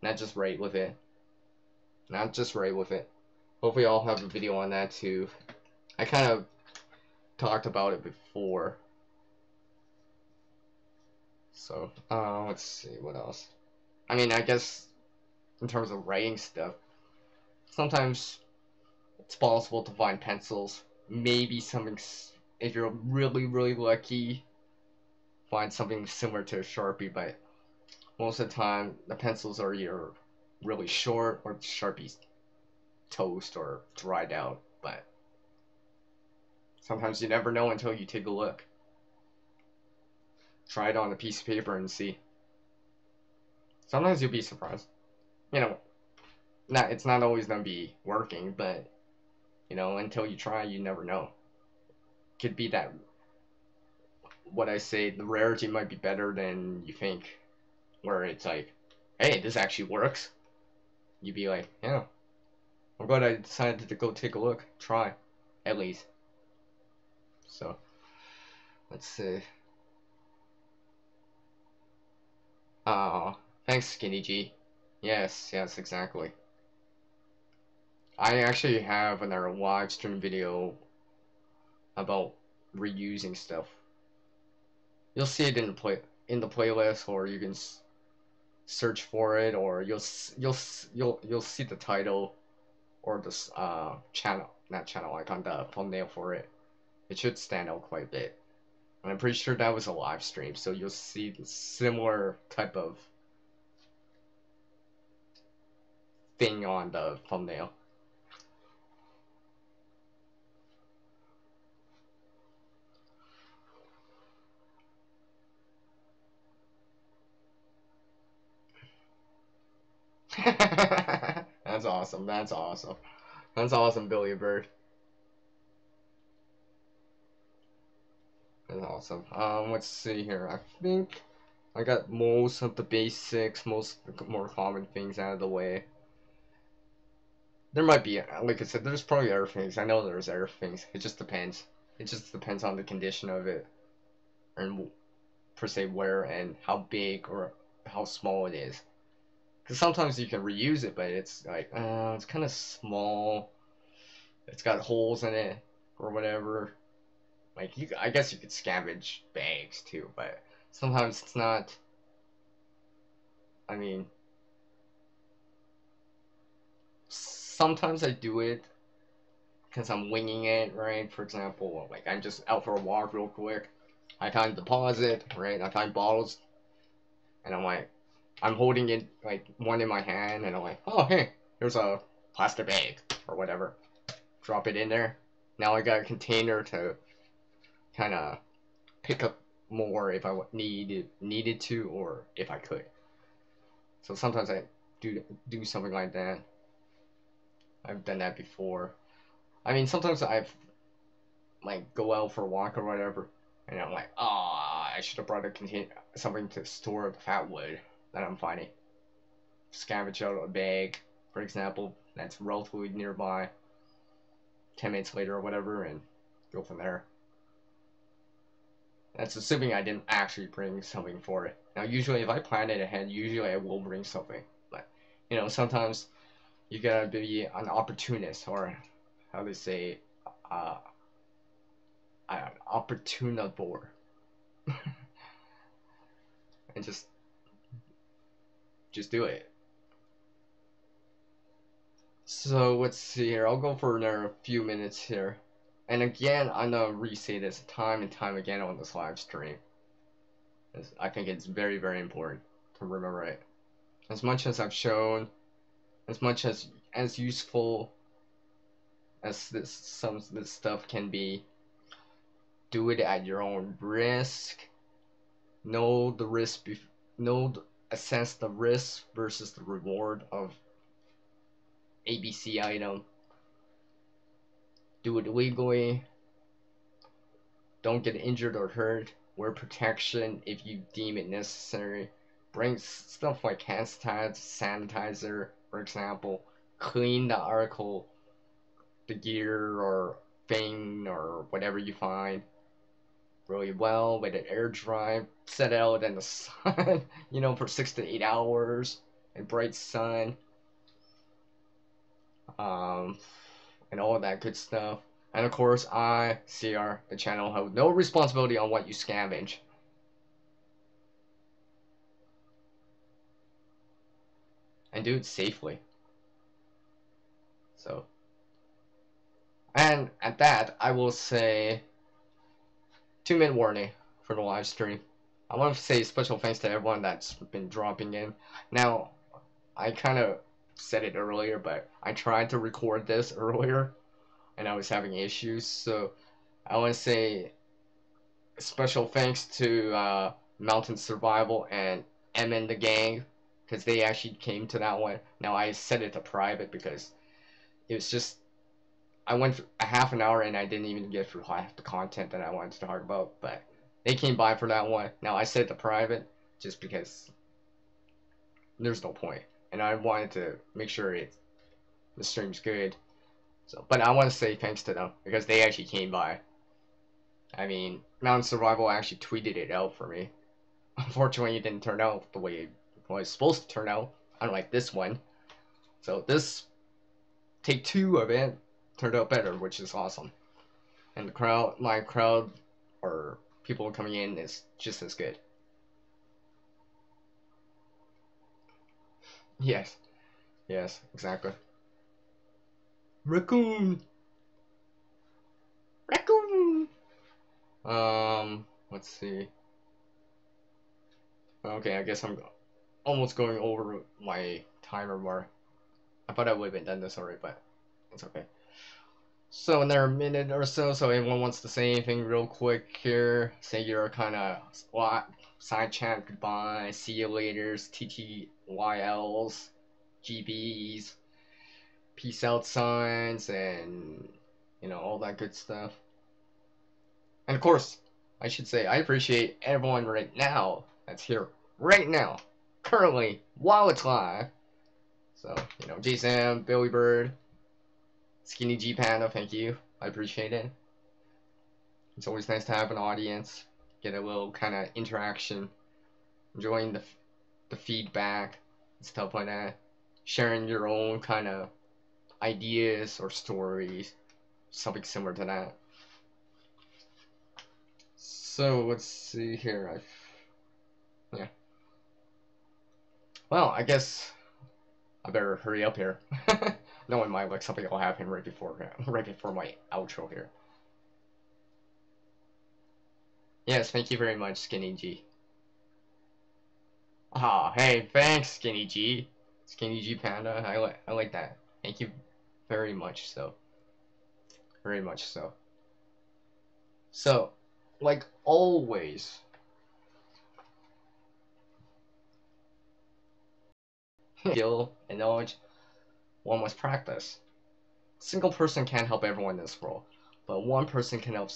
not just write with it. Not just write with it. Hopefully I'll have a video on that too. I kind of talked about it before. So, let's see, what else? I mean, I guess in terms of writing stuff, sometimes it's possible to find pencils. Maybe something, if you're really, really lucky, find something similar to a Sharpie, but most of the time, the pencils are either really short or the Sharpie's toast or dried out, but sometimes you never know until you take a look. Try it on a piece of paper and see. Sometimes you'll be surprised. You know, it's not always gonna be working, but you know, until you try, you never know. Could be that what I say, the rarity might be better than you think, where it's like, hey, this actually works. You'd be like, yeah, I'm glad I decided to go take a look, try, at least. So, let's see. Thanks, Skinny G. Yes, yes, exactly. I actually have another live stream video about reusing stuff. You'll see it in the playlist, or you can search for it, or you'll see the title or the channel, not channel icon, the thumbnail for it. It should stand out quite a bit. And I'm pretty sure that was a live stream, so you'll see the similar type of thing on the thumbnail. That's awesome. That's awesome. That's awesome, Billy Bird. That's awesome. Let's see here. I think I got most of the basics, most of the more common things out of the way. There might be, like I said, there's probably other things. I know there's other things. It just depends. It just depends on the condition of it, and per se where and how big or how small it is. Because sometimes you can reuse it, but it's like, it's kind of small. It's got holes in it or whatever. Like I guess you could scavenge bags too, but sometimes it's not. I mean, sometimes I do it because I'm winging it, right? For example, like I'm just out for a walk real quick. I find deposit, right? I find bottles, and I'm holding it like one in my hand, and I'm like, oh hey, here's a plastic bag or whatever. Drop it in there. Now I got a container to kind of pick up more if I needed to, or if I could. So sometimes I do something like that. I've done that before. I mean, sometimes I've like go out for a walk or whatever, and I'm like, oh, I should have brought a container, something to store the fat wood that I'm finding. Scavenge out a bag, for example, that's relatively nearby. 10 minutes later or whatever, and go from there. That's assuming I didn't actually bring something for it. Now, usually, if I plan it ahead, usually I will bring something. But sometimes you gotta be an opportunist, or how they say, uh, an opportunivore, and just do it. So let's see here. I'll go for another few minutes here. And again, I'm gonna re-say this time and time again on this live stream. I think it's very, very important to remember it. As much as I've shown, as much as useful as some of this stuff can be, do it at your own risk. Know the risk. Assess the risk versus the reward of ABC item. Do it legally. Don't get injured or hurt. Wear protection if you deem it necessary. Bring stuff like hand sanitizer, for example. Clean the article, the gear or thing or whatever you find really well. Let it air dry. Set it out in the sun, for 6 to 8 hours in bright sun. And all of that good stuff. And of course, I, CR, the channel, have no responsibility on what you scavenge. And do it safely. So, and at that, I will say 2-minute warning for the live stream. I want to say special thanks to everyone that's been dropping in. Now, I kind of said it earlier, but I tried to record this earlier, and I was having issues. So, I want to say special thanks to Mountain Survival and M and the gang, because they actually came to that one. Now I set it to private because it was just, I went for a half an hour and I didn't even get through half the content that I wanted to talk about, but they came by for that one. Now I set it to private just because there's no point, and I wanted to make sure the stream's good. So, but I want to say thanks to them because they actually came by. I mean, Mountain Survival actually tweeted it out for me. Unfortunately, it didn't turn out the way it was supposed to turn out, unlike this one. So this take two of it turned out better, which is awesome. And the crowd, my crowd, or people coming in is just as good. Yes, yes, exactly. Raccoon, raccoon. Let's see. Okay, I guess I'm almost going over my timer bar. I thought I would have been done this already, but it's okay. So another minute or so, so everyone wants to say anything real quick here. Say your kind of side chat goodbye, see you laters, TTYLs, GBs, peace out signs, and all that good stuff. And of course, I should say I appreciate everyone right now that's here right now, currently, while it's live. So, Jason, Billy Bird, Skinny G Panda, thank you. I appreciate it. It's always nice to have an audience, get a little kind of interaction, enjoying the feedback and stuff like that, sharing your own kind of ideas or stories, something similar to that. So let's see here. Yeah. Well, I guess I better hurry up here. No one might like something will happen right before my outro here. Yes, thank you very much, Skinny G. Ah, hey, thanks, Skinny G. Skinny G Panda. I like that. Thank you very much so. Very much so. So, like always, skill and knowledge, one must practice. A single person can't help everyone in this world, but one person can help